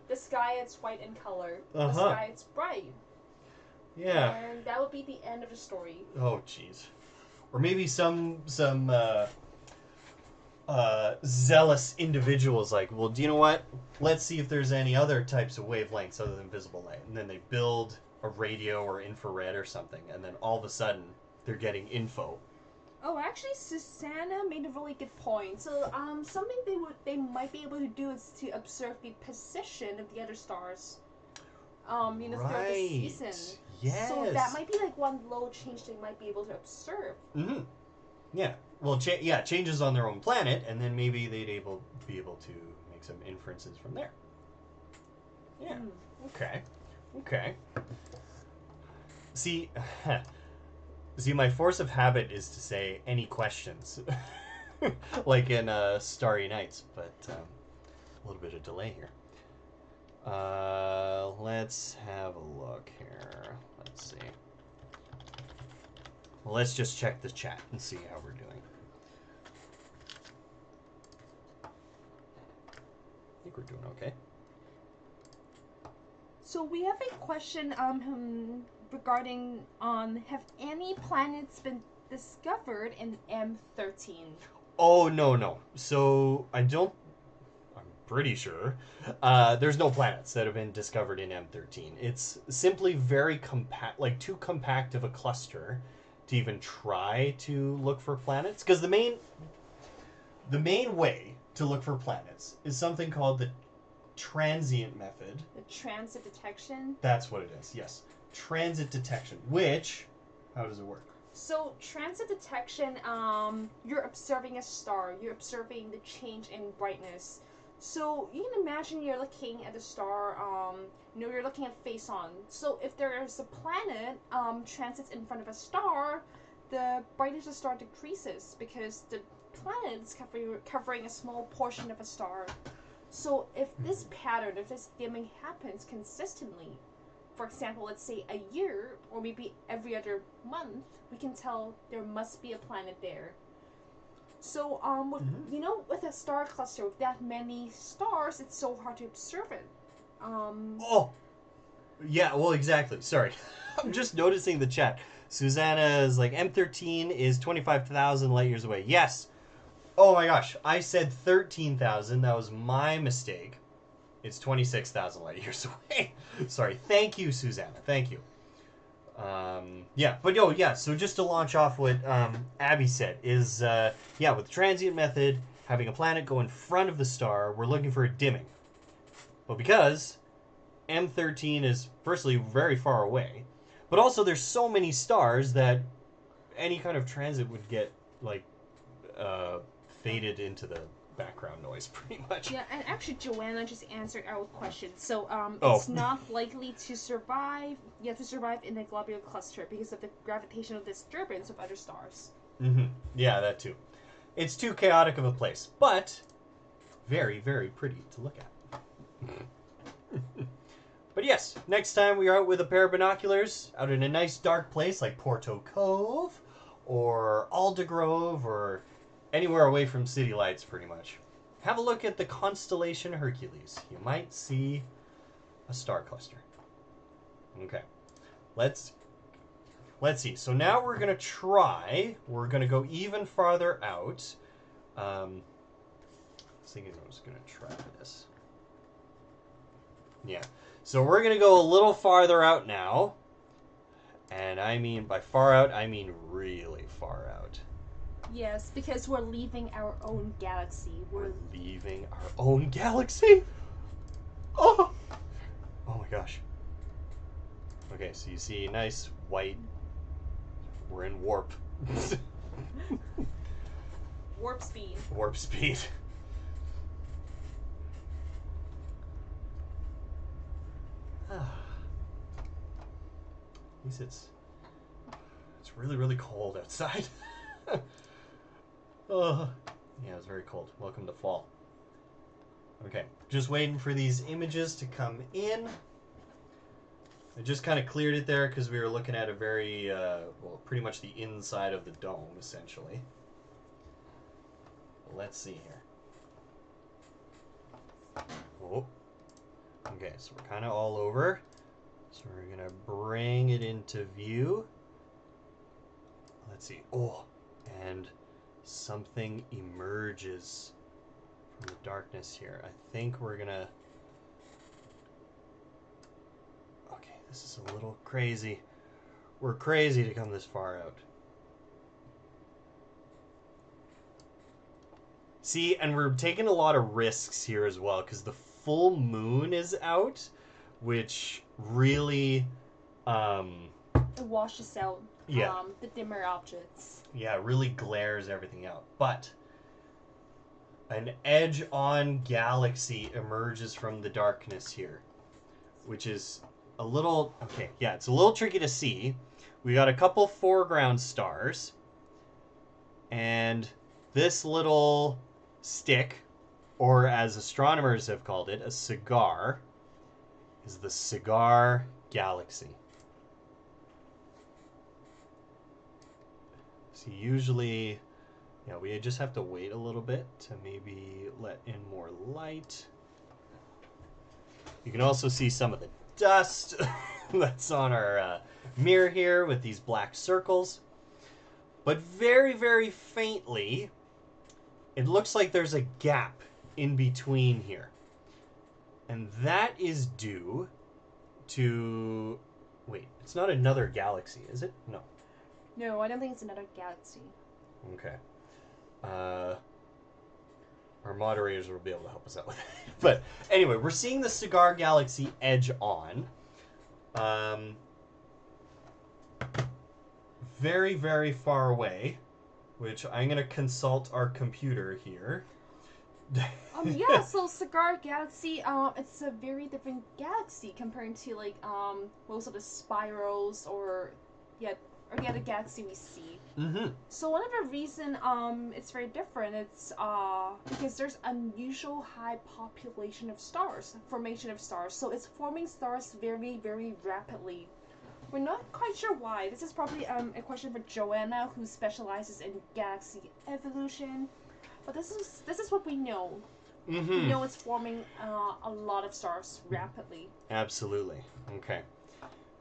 Speaker 2: the sky it's white in color. The sky it's bright.
Speaker 1: Yeah.
Speaker 2: And that would be the end of the story.
Speaker 1: Oh, jeez. Or maybe some zealous individuals like, well, do you know what? Let's see if there's any other types of wavelengths other than visible light. And then they build a radio or infrared or something, and then all of a sudden they're getting info.
Speaker 2: Oh, actually, Susanna made a really good point. So, something they might be able to do is to observe the position of the other stars. Throughout the season.
Speaker 1: Yes.
Speaker 2: So that might be like one little change they might be able to observe.
Speaker 1: Yeah. Well, changes on their own planet, and then maybe they'd be able to make some inferences from there. Yeah. Okay. See, my force of habit is to say any questions, like in Starry Nights, but a little bit of delay here. Let's have a look here. Let's see. Well, let's just check the chat and see how we're doing. I think we're doing okay.
Speaker 2: So we have a question regarding have any planets been discovered in M13?
Speaker 1: Oh, no. So I'm pretty sure there's no planets that have been discovered in M13. It's simply very too compact of a cluster to even try to look for planets. Because the main way to look for planets is something called the transient method.
Speaker 2: The transit detection?
Speaker 1: That's what it is, yes. Transit detection, which, how does it work?
Speaker 2: So, transit detection, you're observing a star. You're observing the change in brightness. So, you can imagine you're looking at a star, you're looking at face on. So, if there's a planet transits in front of a star, the brightness of the star decreases because the planet is covering a small portion of a star. So if this pattern, if this dimming happens consistently, for example, let's say a year or maybe every other month, we can tell there must be a planet there. So, with a star cluster with that many stars, it's so hard to observe it.
Speaker 1: Oh, yeah. Well, exactly. Sorry, I'm just noticing the chat. Susanna is like M13 is 25,000 light years away. Yes. Oh my gosh, I said 13,000. That was my mistake. It's 26,000 light years away. Sorry. Thank you, Susanna. Thank you. Yeah, but yeah. So just to launch off what Abby said is, with the transient method, having a planet go in front of the star, we're looking for a dimming. But because M13 is firstly very far away, but also there's so many stars that any kind of transit would get like faded into the background noise pretty much.
Speaker 2: Yeah, and actually Joanna just answered our question. So
Speaker 1: Oh.
Speaker 2: it's not likely to survive in a globular cluster because of the gravitational disturbance of other stars.
Speaker 1: Mm-hmm. Yeah, that too. It's too chaotic of a place, but very, very pretty to look at. But yes, next time we are out with a pair of binoculars, out in a nice dark place like Porto Cove or Aldergrove or anywhere away from city lights pretty much. Have a look at the constellation Hercules. You might see a star cluster. Okay. Let's see. So now we're going to go even farther out. I was thinking I was going to try this. Yeah. So we're going to go a little farther out now. And I mean, by far out, I mean really far out.
Speaker 2: Yes, because we're leaving our own galaxy.
Speaker 1: We're leaving our own galaxy? Oh! Oh my gosh. Okay, so you see nice white. We're in warp.
Speaker 2: Warp speed.
Speaker 1: Warp speed. At least it's really, really cold outside. Oh, yeah, it's very cold. Welcome to fall. Okay, just waiting for these images to come in. I just kind of cleared it there because we were looking at a very, pretty much the inside of the dome, essentially. Let's see here. Oh. Okay, so we're kind of all over. So we're going to bring it into view. Let's see. Oh, and something emerges from the darkness here. I think we're going to... Okay, this is a little crazy. We're crazy to come this far out. See, and we're taking a lot of risks here as well, because the full moon is out, which really...
Speaker 2: It washes out the dimmer objects.
Speaker 1: Yeah, it really glares everything out. But an edge-on galaxy emerges from the darkness here, which is a little... Okay, yeah, it's a little tricky to see. We got a couple foreground stars, and this little stick, or as astronomers have called it, a cigar, is the cigar galaxy. So usually, we just have to wait a little bit to maybe let in more light. You can also see some of the dust that's on our mirror here with these black circles. But very, very faintly, it looks like there's a gap in between here. And that is due to... Wait, it's not another galaxy, is it? No.
Speaker 2: No, I don't think it's another galaxy.
Speaker 1: Okay. Our moderators will be able to help us out with it. But anyway, we're seeing the cigar galaxy edge on. Very, very far away, which I'm going to consult our computer here.
Speaker 2: So cigar galaxy, it's a very different galaxy compared to like most of the spirals or or the other galaxy we see.
Speaker 1: Mm-hmm.
Speaker 2: So one of the reason it's very different, it's because there's unusual high population of stars, formation of stars. So it's forming stars very, very rapidly. We're not quite sure why. This is probably a question for Joanna, who specializes in galaxy evolution. But this is what we know.
Speaker 1: Mm-hmm.
Speaker 2: We know it's forming a lot of stars rapidly.
Speaker 1: Absolutely. Okay.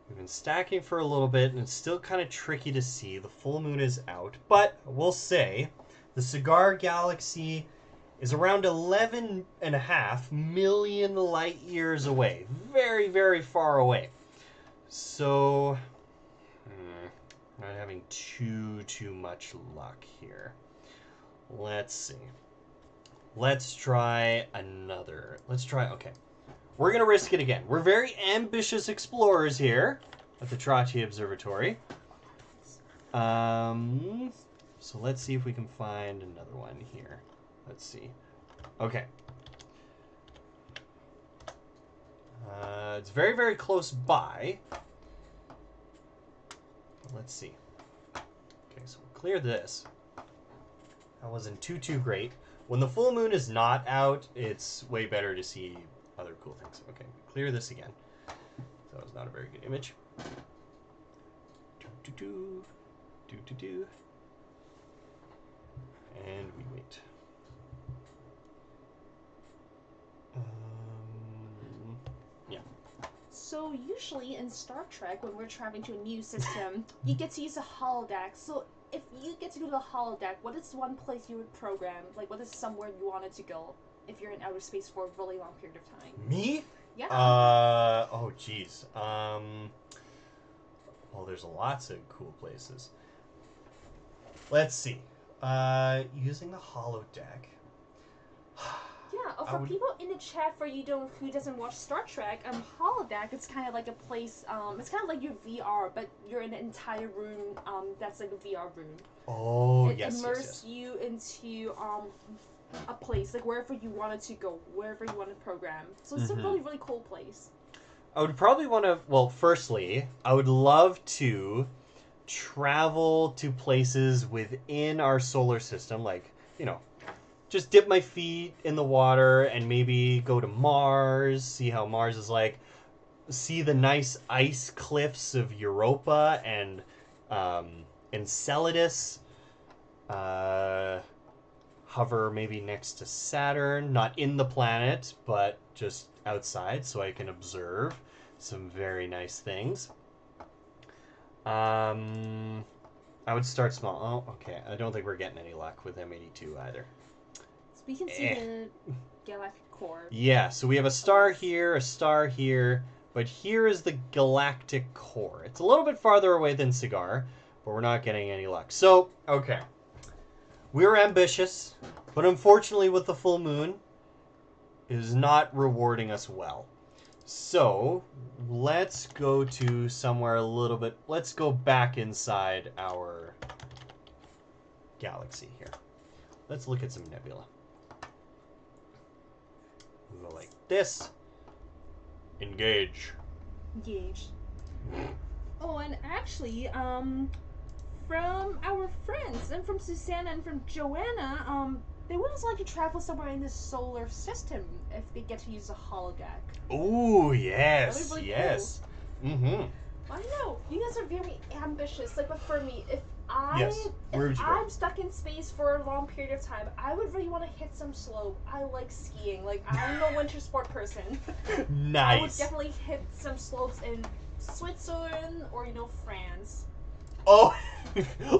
Speaker 1: We've been stacking for a little bit, and it's still kind of tricky to see. The full moon is out, but we'll say the Cigar Galaxy is around 11.5 million light years away. Very, very far away. So, not having too much luck here. Let's see. Let's try another. Okay. We're going to risk it again. We're very ambitious explorers here at the Trottier Observatory. So let's see if we can find another one here. Let's see. Okay. It's very, very close by. Let's see. Okay, so we'll clear this. That wasn't too great. When the full moon is not out, it's way better to see other cool things. Okay, clear this again. That was not a very good image. Do. And we wait. Yeah.
Speaker 2: So usually in Star Trek, when we're traveling to a new system, you get to use a holodeck. So if you get to go to the holodeck, what is one place you would program? Like, what is somewhere you wanted to go if you're in outer space for a really long period of time?
Speaker 1: Me?
Speaker 2: Yeah.
Speaker 1: Oh, geez. Well, there's lots of cool places. Let's see. Using the holodeck.
Speaker 2: Yeah, for people in the chat who doesn't watch Star Trek, holodeck, it's kind of like a place. It's kind of like your VR, but you're in an entire room. That's like a VR room.
Speaker 1: Oh,
Speaker 2: it
Speaker 1: yes.
Speaker 2: immerses you into a place, like wherever you wanted to go, wherever you want to program. So it's a really, really cool place.
Speaker 1: I would probably want to. Well, firstly, I would love to travel to places within our solar system, like, just dip my feet in the water and maybe go to Mars, see how Mars is like, see the nice ice cliffs of Europa and Enceladus, hover maybe next to Saturn, not in the planet, but just outside so I can observe some very nice things. I would start small. Oh, okay. I don't think we're getting any luck with M82 either.
Speaker 2: We can see the galactic core.
Speaker 1: Yeah, so we have a star here, but here is the galactic core. It's a little bit farther away than Cigar, but we're not getting any luck. So, okay. We're ambitious, but unfortunately with the full moon, it is not rewarding us well. So, let's go to somewhere a little bit... Let's go back inside our galaxy here. Let's look at some nebula. We'll go like this. Engage.
Speaker 2: Oh, and actually, from our friends, and from Susanna and from Joanna, they would also like to travel somewhere in the solar system if they get to use a holodeck.
Speaker 1: Ooh, yes,
Speaker 2: really
Speaker 1: yes.
Speaker 2: Cool.
Speaker 1: Mm-hmm.
Speaker 2: I know, you guys are very ambitious. Like, but for me, if I'm stuck in space for a long period of time, I would really want to hit some slope. I like skiing. Like, I'm a winter sport person.
Speaker 1: Nice.
Speaker 2: I would definitely hit some slopes in Switzerland or, France.
Speaker 1: Oh,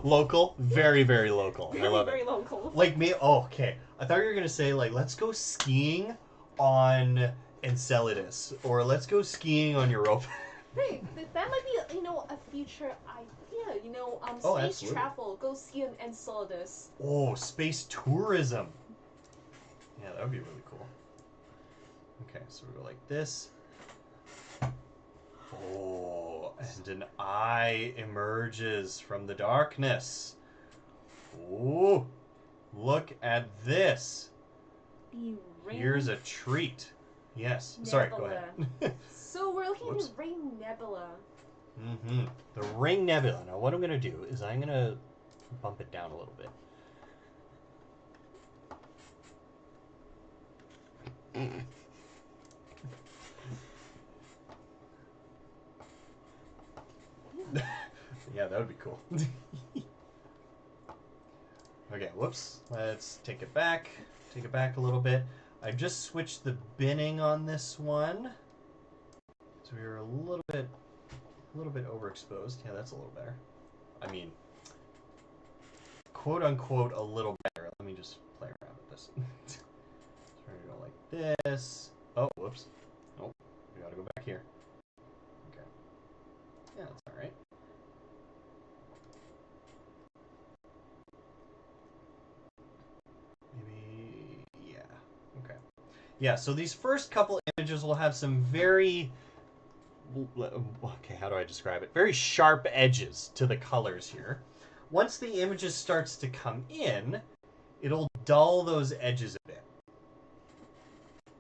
Speaker 1: local? Very, very local. I love it.
Speaker 2: Very local.
Speaker 1: Like me? Oh, okay. I thought you were going to say, like, let's go skiing on Enceladus, or let's go skiing on Europa.
Speaker 2: Hey, that might be, a future idea. Space
Speaker 1: absolutely.
Speaker 2: travel. Go ski on Enceladus.
Speaker 1: Oh, space tourism. Yeah, that would be really cool. Okay, so we go like this. Oh, and an eye emerges from the darkness. Oh, look at this. Here's a treat. Yes.
Speaker 2: Nebula.
Speaker 1: Sorry, go ahead.
Speaker 2: So we're looking at the Ring Nebula.
Speaker 1: Mm-hmm. The Ring Nebula. Now, what I'm going to do is I'm going to bump it down a little bit. Yeah, that would be cool. Okay, whoops. Let's take it back. Take it back a little bit. I just switched the binning on this one. So we were a little bit overexposed. Yeah, that's a little better. I mean, quote unquote, a little better. Let me just play around with this. Try to go like this. Oh, whoops. Oh, we gotta go back here. Okay. Yeah, that's all right. Maybe, yeah. Okay. Yeah, so these first couple images will have some very, okay, how do I describe it? Very sharp edges to the colors here. Once the images starts to come in, it'll dull those edges a bit.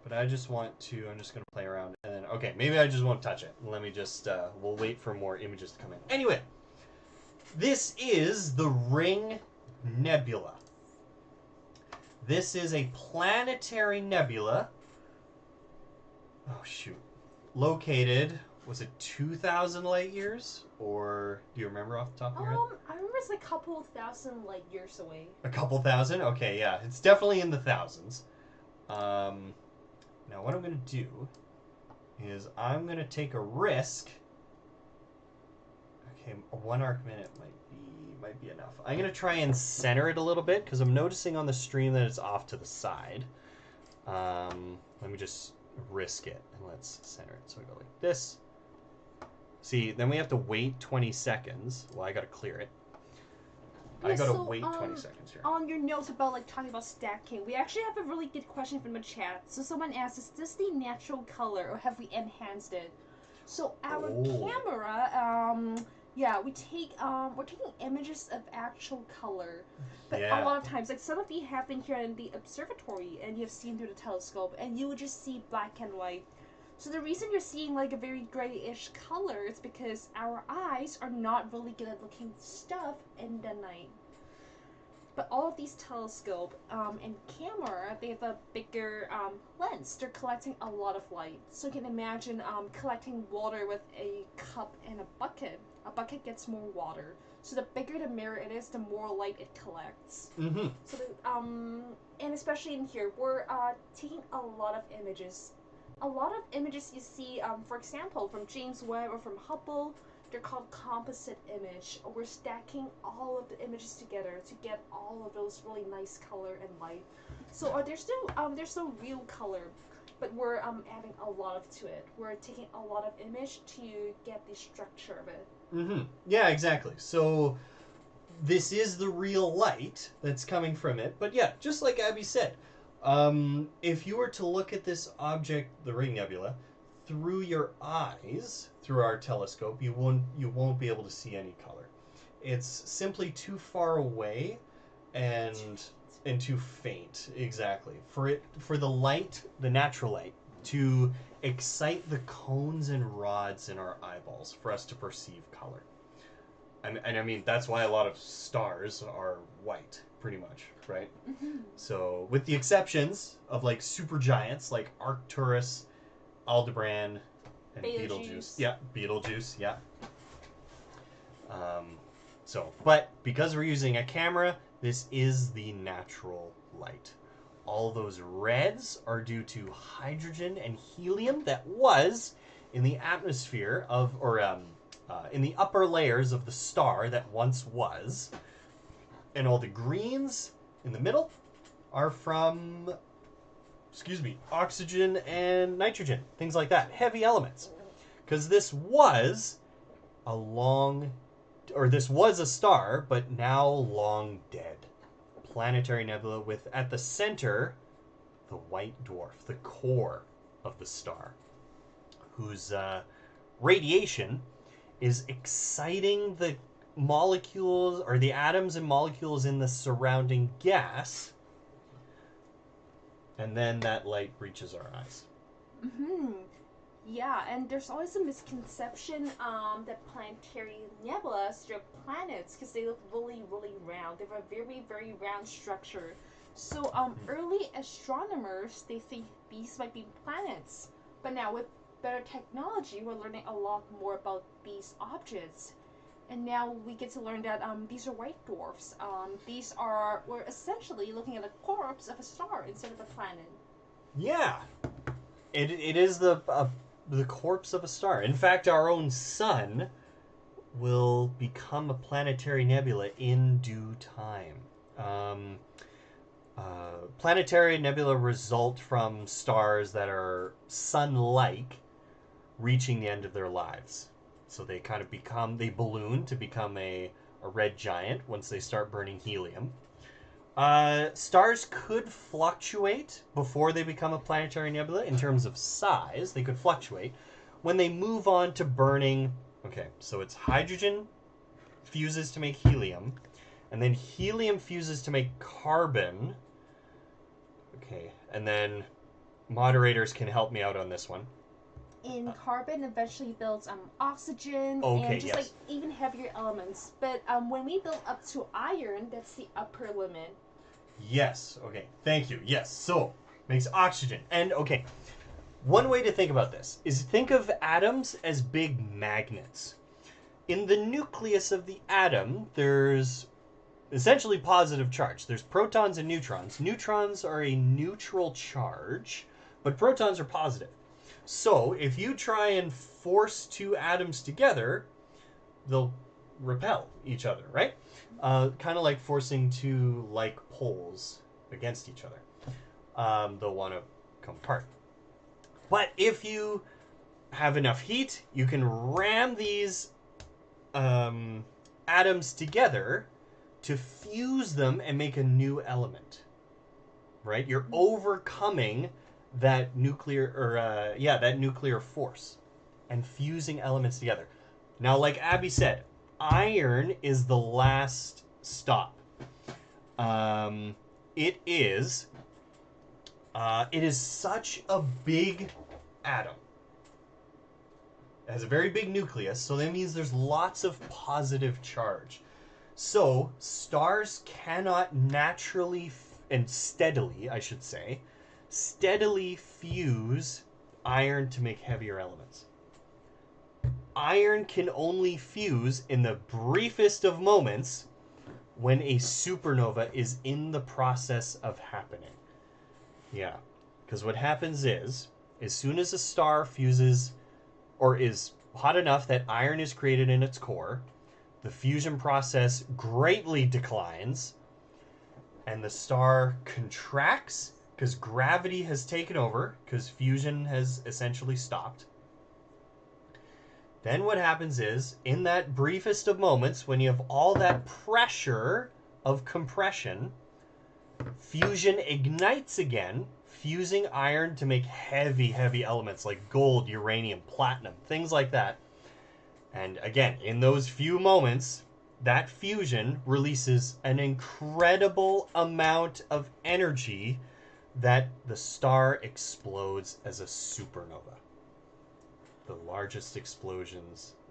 Speaker 1: But I just want to, I'm just going to play around. And then, okay, maybe I just won't touch it. Let me just, we'll wait for more images to come in. Anyway, this is the Ring Nebula. This is a planetary nebula. Oh, shoot. Located, was it 2,000 light years? Or do you remember off the top of your head?
Speaker 2: I remember it's a couple thousand light years away.
Speaker 1: A couple thousand? Okay, yeah. It's definitely in the thousands. Now, what I'm going to do is I'm going to take a risk. Okay, 1 arc minute might be enough. I'm going to try and center it a little bit because I'm noticing on the stream that it's off to the side. Let me just risk it and let's center it. So I go like this. See, then we have to wait 20 seconds. Well, I got to clear it. I gotta wait 20 seconds here.
Speaker 2: On your notes about talking about stacking, we actually have a really good question from the chat. So someone asked, is this the natural color or have we enhanced it? So our camera, yeah, we're taking images of actual color. But a lot of times, some of you have been here in the observatory and you've seen through the telescope and you would just see black and white. So the reason you're seeing a very grayish color is because our eyes are not really good at looking stuff in the night. But all of these telescope and camera, they have a bigger lens. They're collecting a lot of light. So you can imagine collecting water with a cup and a bucket. A bucket gets more water. So the bigger the mirror it is, the more light it collects.
Speaker 1: Mm-hmm.
Speaker 2: So and especially in here, we're taking a lot of images. A lot of images you see, for example, from James Webb or from Hubble, they're called composite image. We're stacking all of the images together to get all of those really nice color and light. So there's still real color, but we're adding a lot of to it. We're taking a lot of image to get the structure of it.
Speaker 1: Mm-hmm. Yeah, exactly. So this is the real light that's coming from it. But yeah, just like Abby said, if you were to look at this object, the Ring Nebula, through your eyes, through our telescope, you won't be able to see any color. It's simply too far away and too faint, exactly. For the light, the natural light, to excite the cones and rods in our eyeballs for us to perceive color. And I mean, that's why a lot of stars are white, pretty much, right?
Speaker 2: Mm-hmm.
Speaker 1: So, with the exceptions of supergiants like Arcturus, Aldebaran, and Betelgeuse. Yeah, Betelgeuse, yeah. But because we're using a camera, this is the natural light. All those reds are due to hydrogen and helium that was in the atmosphere in the upper layers of the star that once was. And all the greens in the middle are from, oxygen and nitrogen, things like that, heavy elements. Because this was a star, but now long dead. Planetary nebula with, at the center, the white dwarf, the core of the star, whose radiation is exciting the molecules, or the atoms and molecules in the surrounding gas, and then that light reaches our eyes.
Speaker 2: Mm-hmm. Yeah, and there's always a misconception that planetary nebulas are planets because they look really, really round. They have a very, very round structure. So early astronomers they think these might be planets, but now with better technology, we're learning a lot more about these objects. And now we get to learn that these are white dwarfs. We're essentially looking at a corpse of a star instead of a planet.
Speaker 1: Yeah, it is the corpse of a star. In fact, our own sun will become a planetary nebula in due time. Um, Planetary nebula result from stars that are sun-like reaching the end of their lives. So they kind of they balloon to become a red giant once they start burning helium. Stars could fluctuate before they become a planetary nebula in terms of size. They could fluctuate. When they move on to burning, okay, so it's hydrogen fuses to make helium, and then helium fuses to make carbon. Okay, and then moderators can help me out on this one.
Speaker 2: And carbon eventually builds oxygen
Speaker 1: Okay,
Speaker 2: and just
Speaker 1: yes.
Speaker 2: like even heavier elements. But when we build up to iron, that's the upper limit.
Speaker 1: Yes, okay, thank you. Yes, so makes oxygen. And okay, one way to think about this is think of atoms as big magnets. In the nucleus of the atom, there's essentially positive charge. There's protons and neutrons. Neutrons are a neutral charge, but protons are positive. So if you try and force two atoms together, they'll repel each other, right? Kind of like forcing two like poles against each other. They'll want to come apart. But if you have enough heat, you can ram these atoms together to fuse them and make a new element. Right? You're overcoming that nuclear force and fusing elements together. Now, like Abby said, iron is the last stop. It is such a big atom. It has a very big nucleus, so that means there's lots of positive charge. So, stars cannot naturally and steadily, I should say, steadily fuse iron to make heavier elements. Iron can only fuse in the briefest of moments when a supernova is in the process of happening. Yeah, because what happens is, as soon as a star fuses or is hot enough that iron is created in its core, the fusion process greatly declines and the star contracts because gravity has taken over because fusion has essentially stopped. Then what happens is, in that briefest of moments, when you have all that pressure of compression, fusion ignites again, fusing iron to make heavy, heavy elements like gold, uranium, platinum, things like that. And again, in those few moments, that fusion releases an incredible amount of energy that the star explodes as a supernova.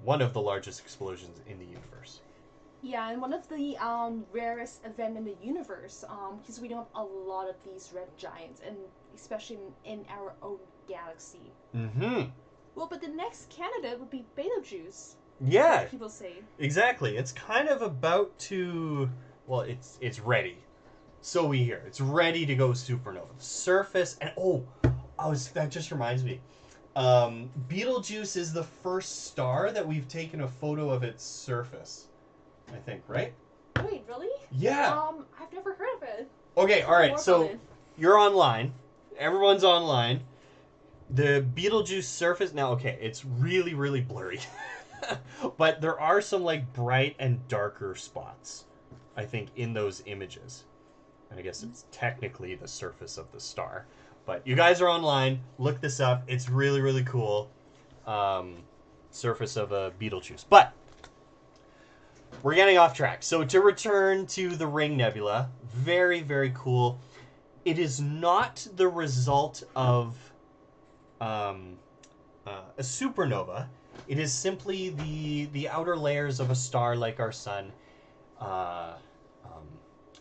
Speaker 1: One of the largest explosions in the universe.
Speaker 2: Yeah, and one of the rarest event in the universe, because we don't have a lot of these red giants, and especially in our own galaxy.
Speaker 1: Mm-hmm.
Speaker 2: Well, but the next candidate would be Betelgeuse.
Speaker 1: Yeah.
Speaker 2: Like people say.
Speaker 1: Exactly. It's kind of about to. Well, it's ready. So we hear it's ready to go supernova. Surface and that just reminds me. Betelgeuse is the first star that we've taken a photo of its surface. I think, right?
Speaker 2: Wait, really?
Speaker 1: Yeah.
Speaker 2: I've never heard of it.
Speaker 1: Okay, all right. So you're online. Everyone's online. The Betelgeuse surface now. Okay, it's really, really blurry, but there are some like bright and darker spots, I think, in those images. And I guess it's technically the surface of the star. But you guys are online. Look this up. It's really, really cool. Surface of a Betelgeuse. But we're getting off track. So to return to the Ring Nebula, very, very cool. It is not the result of a supernova, it is simply the outer layers of a star like our sun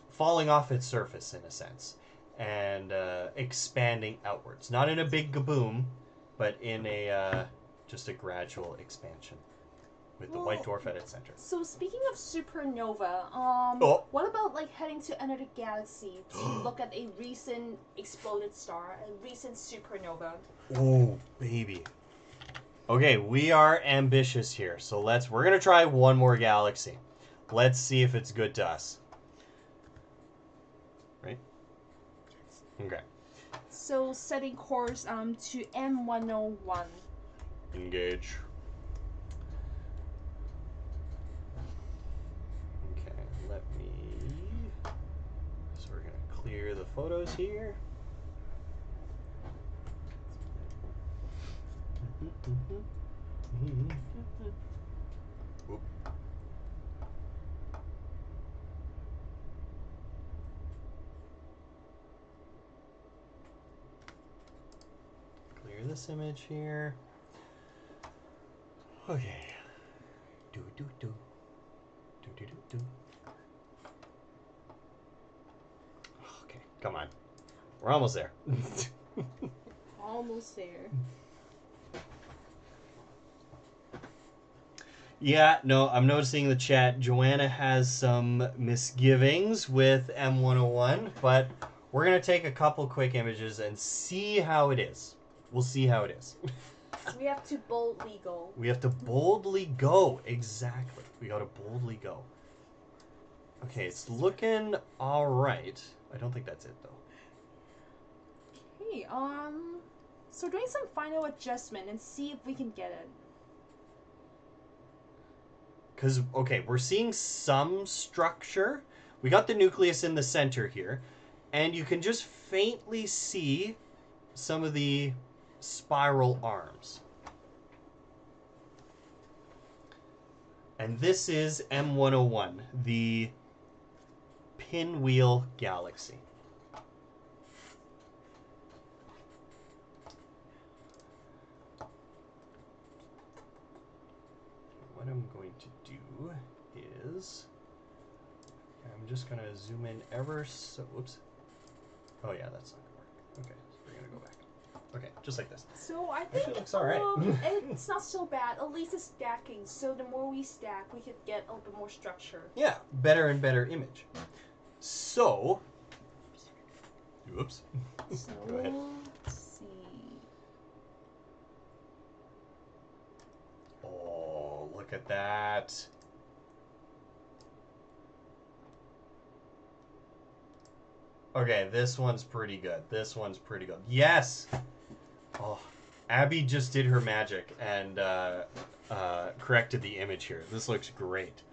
Speaker 1: falling off its surface, in a sense, and expanding outwards. Not in a big kaboom, but in a just a gradual expansion, with the white dwarf at its center.
Speaker 2: So speaking of supernova,
Speaker 1: Oh.
Speaker 2: what about like heading to another galaxy to look at a recent exploded star, a recent supernova?
Speaker 1: Oh, baby. Okay, we are ambitious here, so we're gonna try one more galaxy. Let's see if it's good to us. Right? Okay.
Speaker 2: So setting course to M101.
Speaker 1: Engage. Okay, let me... So we're going to clear the photos here. Oop. Clear this image here. Okay. Do. Okay, come on. We're almost there.
Speaker 2: Almost there.
Speaker 1: Yeah, no, I'm noticing in the chat Joanna has some misgivings with M101, but we're going to take a couple quick images and see how it is. We'll see how it is.
Speaker 2: So we have to boldly go.
Speaker 1: We have to boldly go. Exactly. We got to boldly go. Okay, it's looking all right. I don't think that's it, though.
Speaker 2: Okay, so doing some final adjustment and see if we can get it.
Speaker 1: Because, okay, we're seeing some structure. We got the nucleus in the center here. And you can just faintly see some of the spiral arms. And this is M101, the Pinwheel galaxy. What I'm going to do is, I'm just going to zoom in ever so, whoops. Oh yeah, that's not going to work. Okay, so we're going to go back. Okay, just like this.
Speaker 2: So I think
Speaker 1: Actually, it looks all right.
Speaker 2: it's not so bad. At least it's stacking. So the more we stack, we could get a little bit more structure.
Speaker 1: Yeah, better and better image. So, whoops.
Speaker 2: So
Speaker 1: Go ahead.
Speaker 2: let's see.
Speaker 1: Oh, look at that. Okay, this one's pretty good. This one's pretty good. Yes! Oh, Abby just did her magic and corrected the image here. This looks great.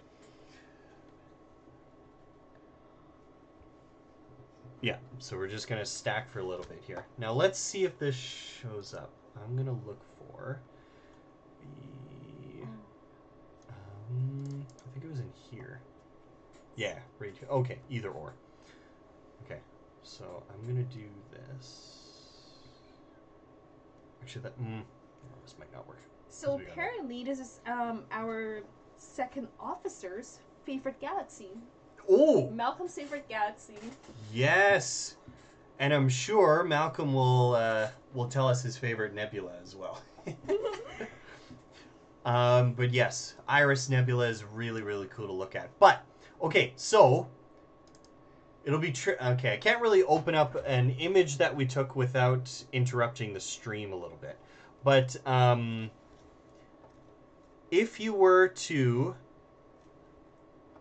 Speaker 1: Yeah, so we're just going to stack for a little bit here. Now let's see if this shows up. I'm going to look for the... I think it was in here. Yeah, right here. Okay, either or. Okay, so I'm going to do this. Actually, this might not work.
Speaker 2: So apparently this is our second officer's favorite galaxy.
Speaker 1: Oh!
Speaker 2: Malcolm's favorite galaxy.
Speaker 1: Yes! And I'm sure Malcolm will tell us his favorite nebula as well. But yes, Iris Nebula is really, really cool to look at. But, okay, so it'll be okay, I can't really open up an image that we took without interrupting the stream a little bit. But if you were to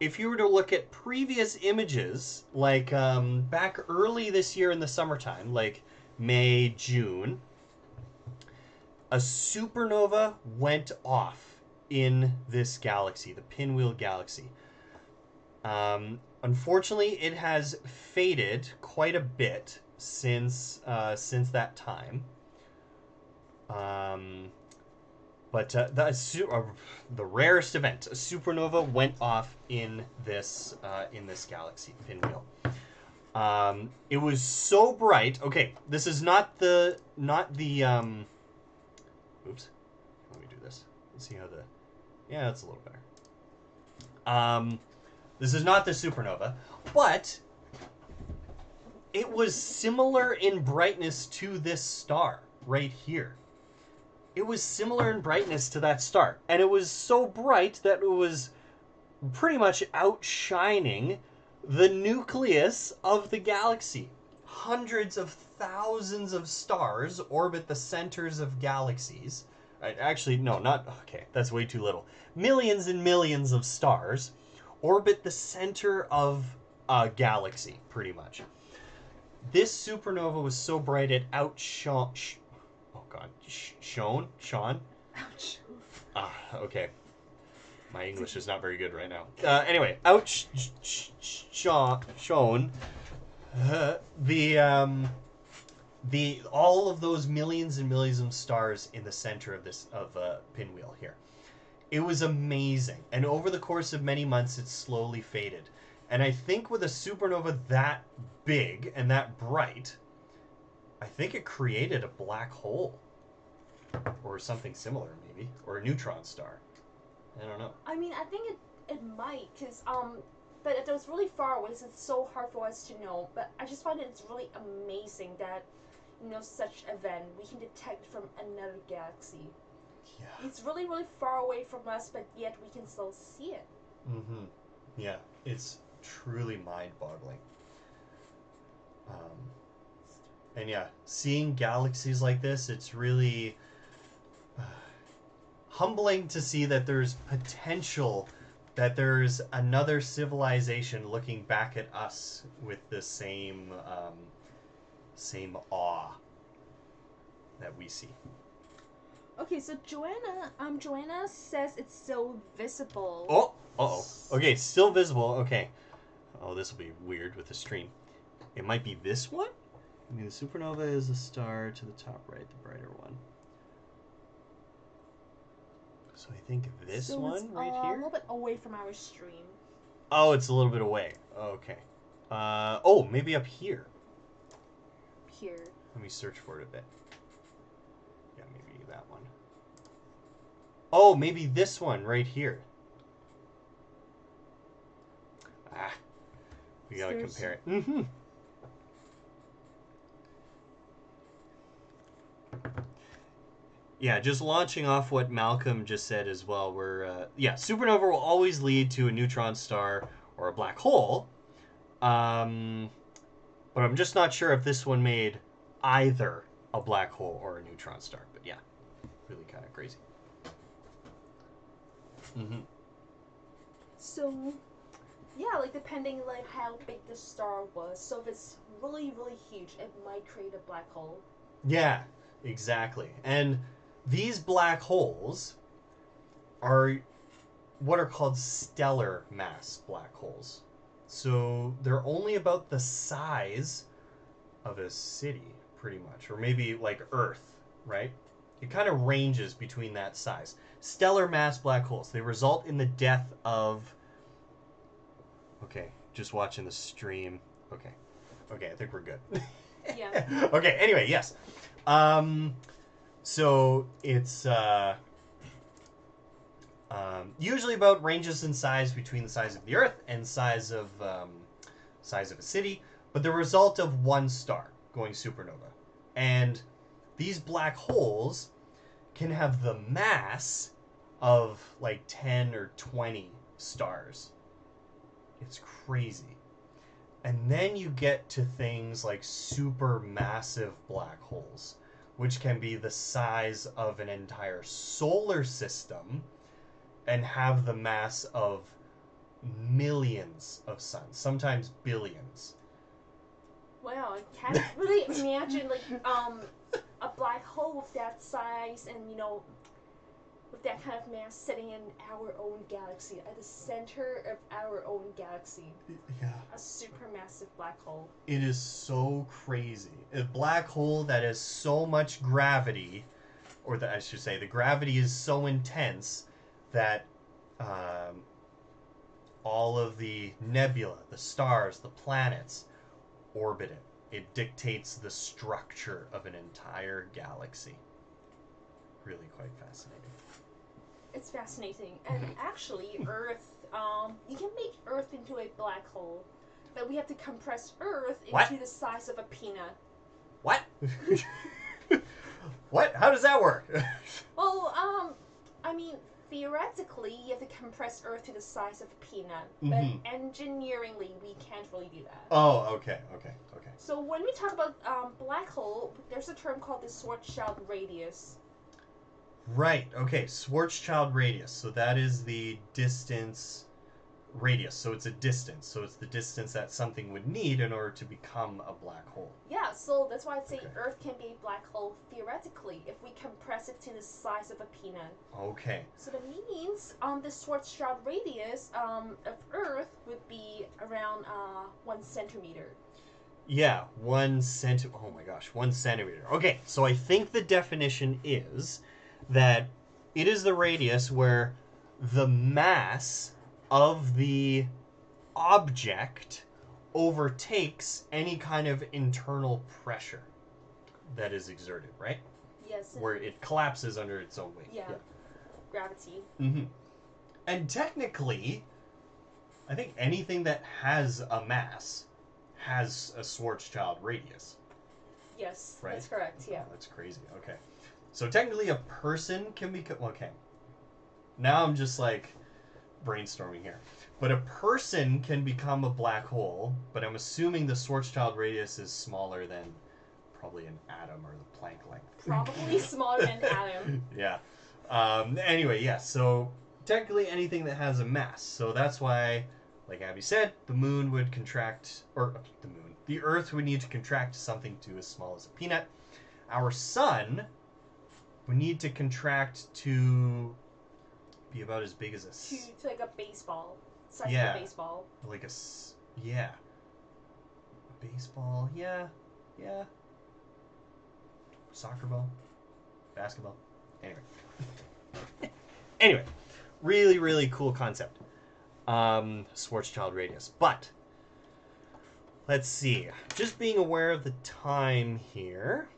Speaker 1: look at previous images, like back early this year in the summertime, like May, June, a supernova went off in this galaxy, the Pinwheel galaxy. Unfortunately, it has faded quite a bit since that time. But the rarest event, a supernova, went off in this galaxy, Pinwheel. It was so bright. Okay, this is not the oops. this. Let's see how the... Yeah, that's a little better. This is not the supernova, but it was similar in brightness to this star right here. It was similar in brightness to that star. And it was so bright that it was pretty much outshining the nucleus of the galaxy. Hundreds of thousands of stars orbit the centers of galaxies. Actually, no, not... Okay, that's way too little. Millions and millions of stars orbit the center of a galaxy, pretty much. This supernova was so bright it outshone... Oh, God. Shone?
Speaker 2: Ouch.
Speaker 1: Okay. My English is not very good right now. Anyway, outshone the all of those millions and millions of stars in the center of Pinwheel here. It was amazing, and over the course of many months, it slowly faded. And I think with a supernova that big and that bright, I think it created a black hole, or something similar, maybe, or a neutron star. I don't know.
Speaker 2: I mean, I think it might, because but it was really far away, so it's so hard for us to know. But I just find it's really amazing that, such event we can detect from another galaxy.
Speaker 1: Yeah.
Speaker 2: It's really, really far away from us, but yet we can still see it.
Speaker 1: Mm-hmm. Yeah, it's truly mind-boggling. And yeah, seeing galaxies like this, it's really humbling to see that there's potential, that there's another civilization looking back at us with the same awe that we see.
Speaker 2: Okay, so Joanna says it's still visible.
Speaker 1: Oh, uh-oh. Okay, it's still visible. Okay. Oh, this will be weird with the stream. It might be this one? I mean, the supernova is a star to the top right, the brighter one. So I think this one right here?
Speaker 2: A little bit away from our stream.
Speaker 1: Oh, it's a little bit away. Okay. Oh, maybe up here.
Speaker 2: Here.
Speaker 1: Let me search for it a bit. Yeah, maybe that one. Oh, maybe this one right here. We gotta compare it. Mm-hmm. Yeah, just launching off what Malcolm just said as well. Supernova will always lead to a neutron star or a black hole. But I'm just not sure if this one made either a black hole or a neutron star. But yeah, really kind of crazy. Mm-hmm.
Speaker 2: So, yeah, depending how big the star was. So if it's really, really huge, it might create a black hole.
Speaker 1: Yeah, exactly. And these black holes are what are called stellar mass black holes. So they're only about the size of a city, pretty much, or maybe like Earth, right? It kind of ranges between that size. Stellar mass black holes. They result in the death of... Okay, just watching the stream. Okay, I think we're good.
Speaker 2: Yeah.
Speaker 1: Okay, anyway, yes. So it's usually about ranges in size between the size of the Earth and size of a city, but the result of one star going supernova. And these black holes can have the mass of like 10 or 20 stars. It's crazy. And then you get to things like supermassive black holes, which can be the size of an entire solar system and have the mass of millions of suns, sometimes billions.
Speaker 2: Wow, I can't really imagine a black hole with that size and with that kind of mass sitting in our own galaxy, at the center of our own galaxy.
Speaker 1: Yeah.
Speaker 2: A supermassive black hole.
Speaker 1: It is so crazy. A black hole that has so much gravity, or I should say, the gravity is so intense that all of the nebula, the stars, the planets, orbit it. It dictates the structure of an entire galaxy. Really quite fascinating.
Speaker 2: It's fascinating. And actually, Earth, you can make Earth into a black hole, but we have to compress Earth
Speaker 1: What?
Speaker 2: into the size of a peanut.
Speaker 1: What? What? How does that work?
Speaker 2: Well, I mean, theoretically, you have to compress Earth to the size of a peanut, but engineeringly, we can't really do that.
Speaker 1: Oh, okay.
Speaker 2: So when we talk about black hole, there's a term called the Schwarzschild radius.
Speaker 1: Right. Okay. Schwarzschild radius. So that is the distance radius. So it's a distance. So it's the distance that something would need in order to become a black hole.
Speaker 2: Yeah, so that's why I'd say
Speaker 1: Okay.
Speaker 2: Earth can be a black hole theoretically if we compress it to the size of a peanut.
Speaker 1: Okay.
Speaker 2: So that means the Schwarzschild radius of Earth would be around 1 centimeter.
Speaker 1: Yeah, 1 centimeter. Oh my gosh, 1 centimeter. Okay, so I think the definition is that it is the radius where the mass of the object overtakes any kind of internal pressure that is exerted, right?
Speaker 2: Yes.
Speaker 1: Where it collapses under its own weight.
Speaker 2: Yeah. Gravity.
Speaker 1: Mm-hmm. And technically, I think anything that has a mass has a Schwarzschild radius.
Speaker 2: Yes,
Speaker 1: Right?
Speaker 2: that's correct, yeah.
Speaker 1: Oh, that's crazy. Okay. So technically a person can become... Okay. Now I'm just like brainstorming here. But a person can become a black hole, but I'm assuming the Schwarzschild radius is smaller than probably an atom or the Planck length.
Speaker 2: Probably smaller than an atom.
Speaker 1: Yeah. Anyway, yeah. So technically anything that has a mass. So that's why, like Abby said, the moon would contract, or the Earth would need to contract to something as small as a peanut. Our sun would need to contract to be about as big as a...
Speaker 2: To like a baseball. Size
Speaker 1: Yeah.
Speaker 2: of a baseball.
Speaker 1: Like a... Yeah. A baseball. Yeah. Soccer ball. Basketball. Anyway. Really, really cool concept. Schwarzschild radius. But, let's see. Just being aware of the time here.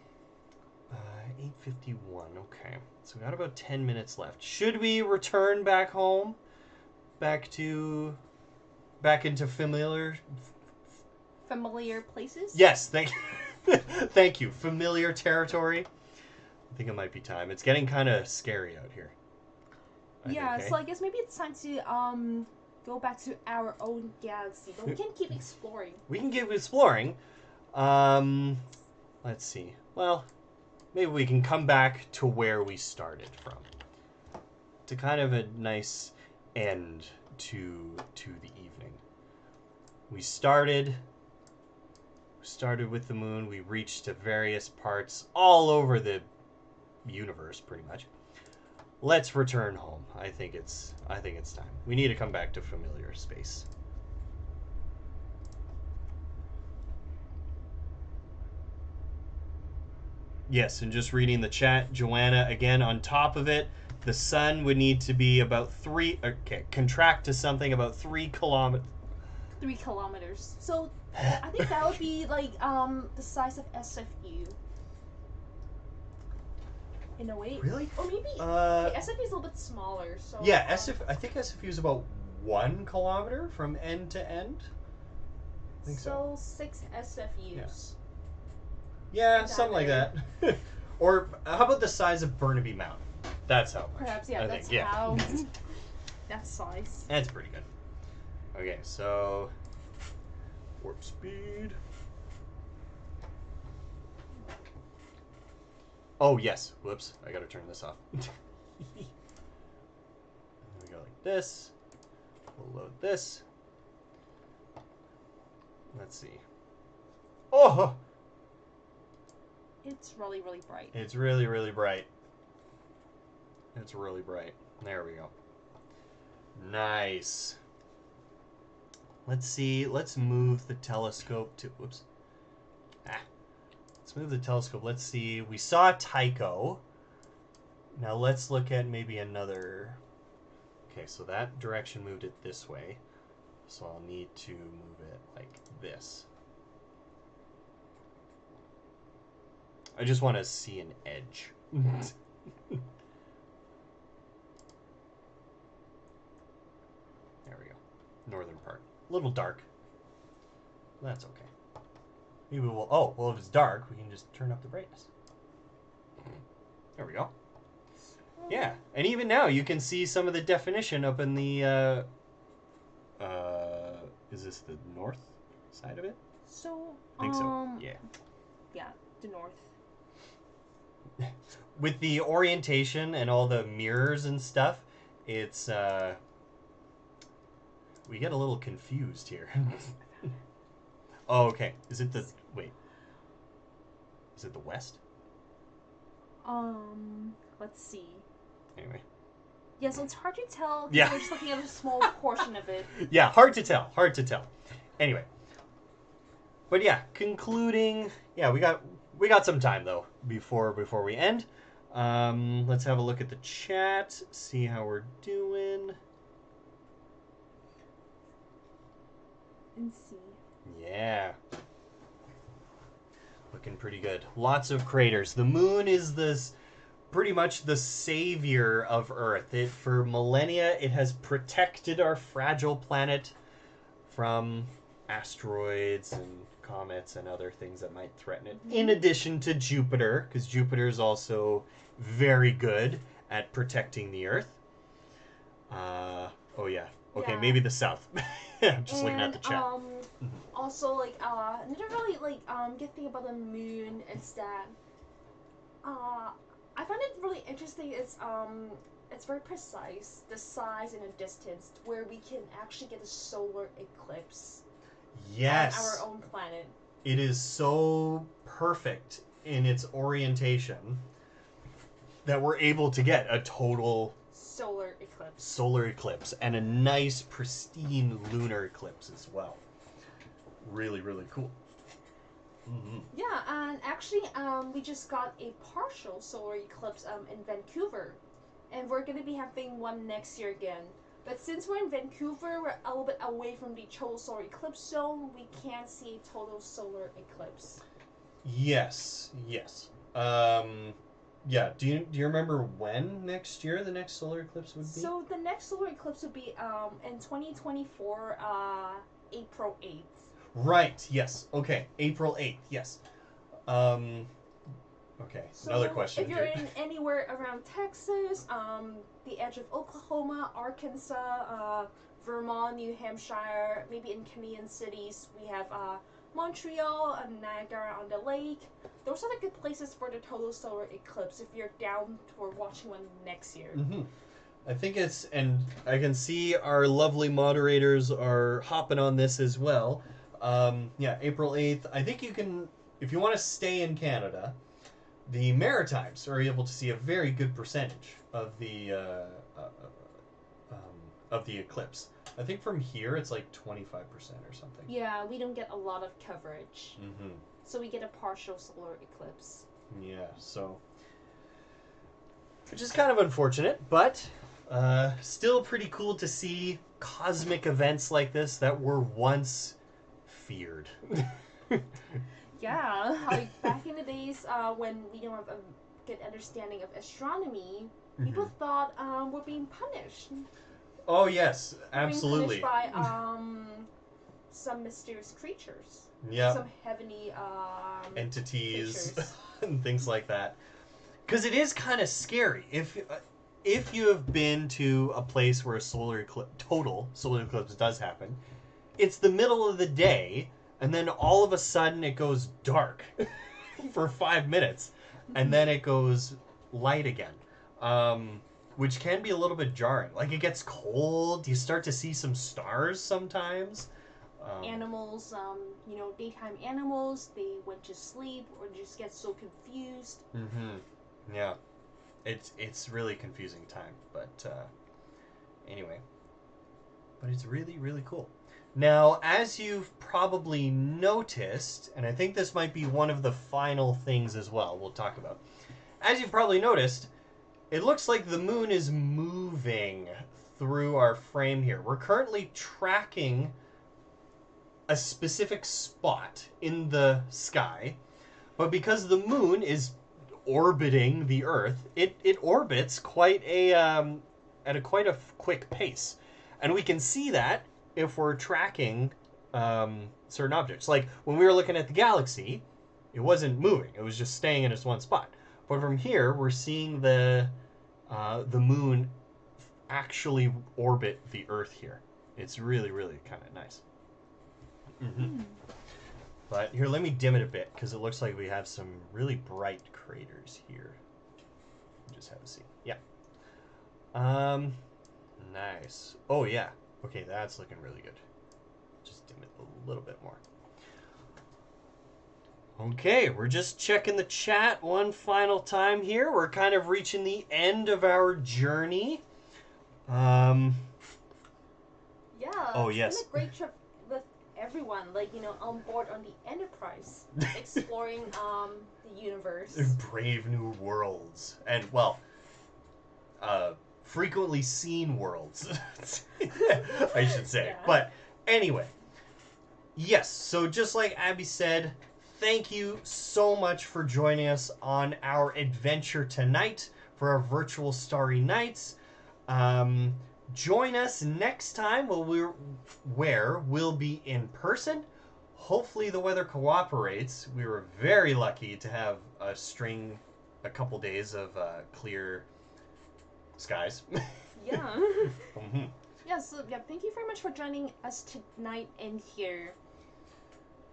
Speaker 1: 8:51. Okay. So we got about 10 minutes left. Should we return back home? Back into familiar
Speaker 2: places?
Speaker 1: Yes, thank thank you. Familiar territory. I think it might be time. It's getting kind of scary out here.
Speaker 2: So I guess maybe it's time to go back to our own galaxy, but we can keep exploring.
Speaker 1: We can keep exploring. Let's see. Well, maybe we can come back to where we started from. To kind of a nice end to the evening. We started with the moon. We reached to various parts all over the universe, pretty much. Let's return home. I think it's time. We need to come back to familiar space. Yes, and just reading the chat, Joanna, again, on top of it, the sun would need to be about contract to something about 3 kilometers.
Speaker 2: 3 kilometers. So, I think that would be like the size of SFU. In a way.
Speaker 1: Really?
Speaker 2: Or maybe SFU is a little bit smaller. So
Speaker 1: yeah, I think SFU is about 1 kilometer from end to end. I think so.
Speaker 2: 6 SFUs.
Speaker 1: Yeah, something like that. Or how about the size of Burnaby Mountain? That's how much.
Speaker 2: Perhaps, yeah, that's how. That size.
Speaker 1: That's pretty good. Okay, so warp speed. Oh, yes. Whoops. I gotta turn this off. We go like this. We'll load this. Let's see. Oh!
Speaker 2: It's really, really bright.
Speaker 1: It's really, really bright. It's really bright. There we go. Nice. Let's see. Let's move the telescope to... Whoops. Let's move the telescope. Let's see. We saw Tycho. Now let's look at maybe another... Okay, so that direction moved it this way. So I'll need to move it like this. I just want to see an edge. There we go. Northern part. A little dark. That's okay. Maybe we'll... Oh, well, if it's dark, we can just turn up the brightness. There we go. Yeah, and even now you can see some of the definition up in the... is this the north side of it?
Speaker 2: So,
Speaker 1: I think so, yeah.
Speaker 2: Yeah, the north.
Speaker 1: With the orientation and all the mirrors and stuff, it's, we get a little confused here. Oh, okay. Is it the... Wait. Is it the west?
Speaker 2: Let's see.
Speaker 1: Anyway.
Speaker 2: Yeah, so it's hard to tell because
Speaker 1: Yeah.
Speaker 2: we're just looking at a small portion of it.
Speaker 1: Yeah, hard to tell. Hard to tell. Anyway. But yeah, concluding... Yeah, we got some time, though, before we end. Let's have a look at the chat, see how we're doing.
Speaker 2: And see.
Speaker 1: Yeah. Looking pretty good. Lots of craters. The moon is this pretty much the savior of Earth. For millennia, it has protected our fragile planet from asteroids and comets and other things that might threaten it. In addition to Jupiter, because Jupiter is also very good at protecting the Earth. Oh yeah. Okay,
Speaker 2: Yeah.
Speaker 1: maybe the south. I'm just looking at the chat.
Speaker 2: Also, like, another really, like, good thing about the moon is that, I find it really interesting it's very precise, the size and the distance, where we can actually get a solar eclipse
Speaker 1: Yes.
Speaker 2: on our own planet.
Speaker 1: It is so perfect in its orientation that we're able to get a total
Speaker 2: Solar eclipse.
Speaker 1: and a nice, pristine lunar eclipse as well. Really, really cool. Mm-hmm.
Speaker 2: Yeah, and actually, we just got a partial solar eclipse in Vancouver, and we're gonna be having one next year again. But since we're in Vancouver, we're a little bit away from the total solar eclipse zone. We can't see a total solar eclipse.
Speaker 1: Yes. Yeah. Do you remember when next year the next solar eclipse would be?
Speaker 2: So the next solar eclipse would be in 2024, April 8th.
Speaker 1: Right. Yes. Okay. April 8th. Yes. Okay.
Speaker 2: So
Speaker 1: Another question.
Speaker 2: If you're in anywhere around Texas, the edge of Oklahoma, Arkansas, Vermont, New Hampshire, maybe in Canadian cities, we have Montreal and Niagara on the Lake. Those are the good places for the total solar eclipse if you're down for watching one next year.
Speaker 1: Mm-hmm. I think it's, and I can see our lovely moderators are hopping on this as well. Yeah, April 8th. I think you can, if you want to stay in Canada, the Maritimes are able to see a very good percentage of the eclipse. I think from here it's like 25% or something.
Speaker 2: Yeah, we don't get a lot of coverage.
Speaker 1: Mm-hmm.
Speaker 2: So we get a partial solar eclipse.
Speaker 1: Yeah, so, which is kind of unfortunate, but still pretty cool to see cosmic events like this that were once feared.
Speaker 2: Yeah, like back in the days when we don't have a good understanding of astronomy, people thought we're being punished.
Speaker 1: Oh yes,
Speaker 2: We're
Speaker 1: absolutely.
Speaker 2: being punished by some mysterious creatures.
Speaker 1: Yeah.
Speaker 2: Some heavenly
Speaker 1: entities
Speaker 2: creatures.
Speaker 1: and things like that. Because it is kind of scary if you have been to a place where a total solar eclipse does happen. It's the middle of the day, and then all of a sudden it goes dark for 5 minutes, and then it goes light again, which can be a little bit jarring. Like, it gets cold, you start to see some stars sometimes.
Speaker 2: Animals, daytime animals, they went to sleep or just get so confused.
Speaker 1: Mm-hmm. Yeah. It's really confusing time, but anyway. But it's really, really cool. Now, as you've probably noticed, and I think this might be one of the final things as well we'll talk about. As you've probably noticed, it looks like the moon is moving through our frame here. We're currently tracking a specific spot in the sky, but because the moon is orbiting the Earth, it orbits quite a at a quite a quick pace. And we can see that if we're tracking certain objects. Like when we were looking at the galaxy, it wasn't moving. It was just staying in its one spot. But from here, we're seeing the moon actually orbit the Earth here. It's really, really kind of nice. Mm-hmm. But here, let me dim it a bit because it looks like we have some really bright craters here. Just have a see. Yeah. Nice. Oh yeah. Okay, that's looking really good. Just dim it a little bit more. Okay, we're just checking the chat one final time here. We're kind of reaching the end of our journey.
Speaker 2: Yeah.
Speaker 1: Oh,
Speaker 2: it's
Speaker 1: yes.
Speaker 2: been a great trip with everyone, like, you know, on board on the Enterprise, exploring the universe.
Speaker 1: Brave new worlds. And, well, frequently seen worlds, I should say.
Speaker 2: Yeah.
Speaker 1: But anyway, yes, so just like Abby said, thank you so much for joining us on our adventure tonight for our virtual Starry Nights. Join us next time where we'll be in person. Hopefully the weather cooperates. We were very lucky to have a couple days of clear skies.
Speaker 2: Yeah.
Speaker 1: Mm-hmm.
Speaker 2: Yeah, so yeah, thank you very much for joining us tonight in here.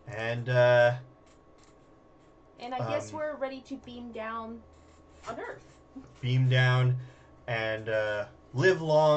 Speaker 1: And
Speaker 2: I guess we're ready to beam down on Earth.
Speaker 1: Beam down and live long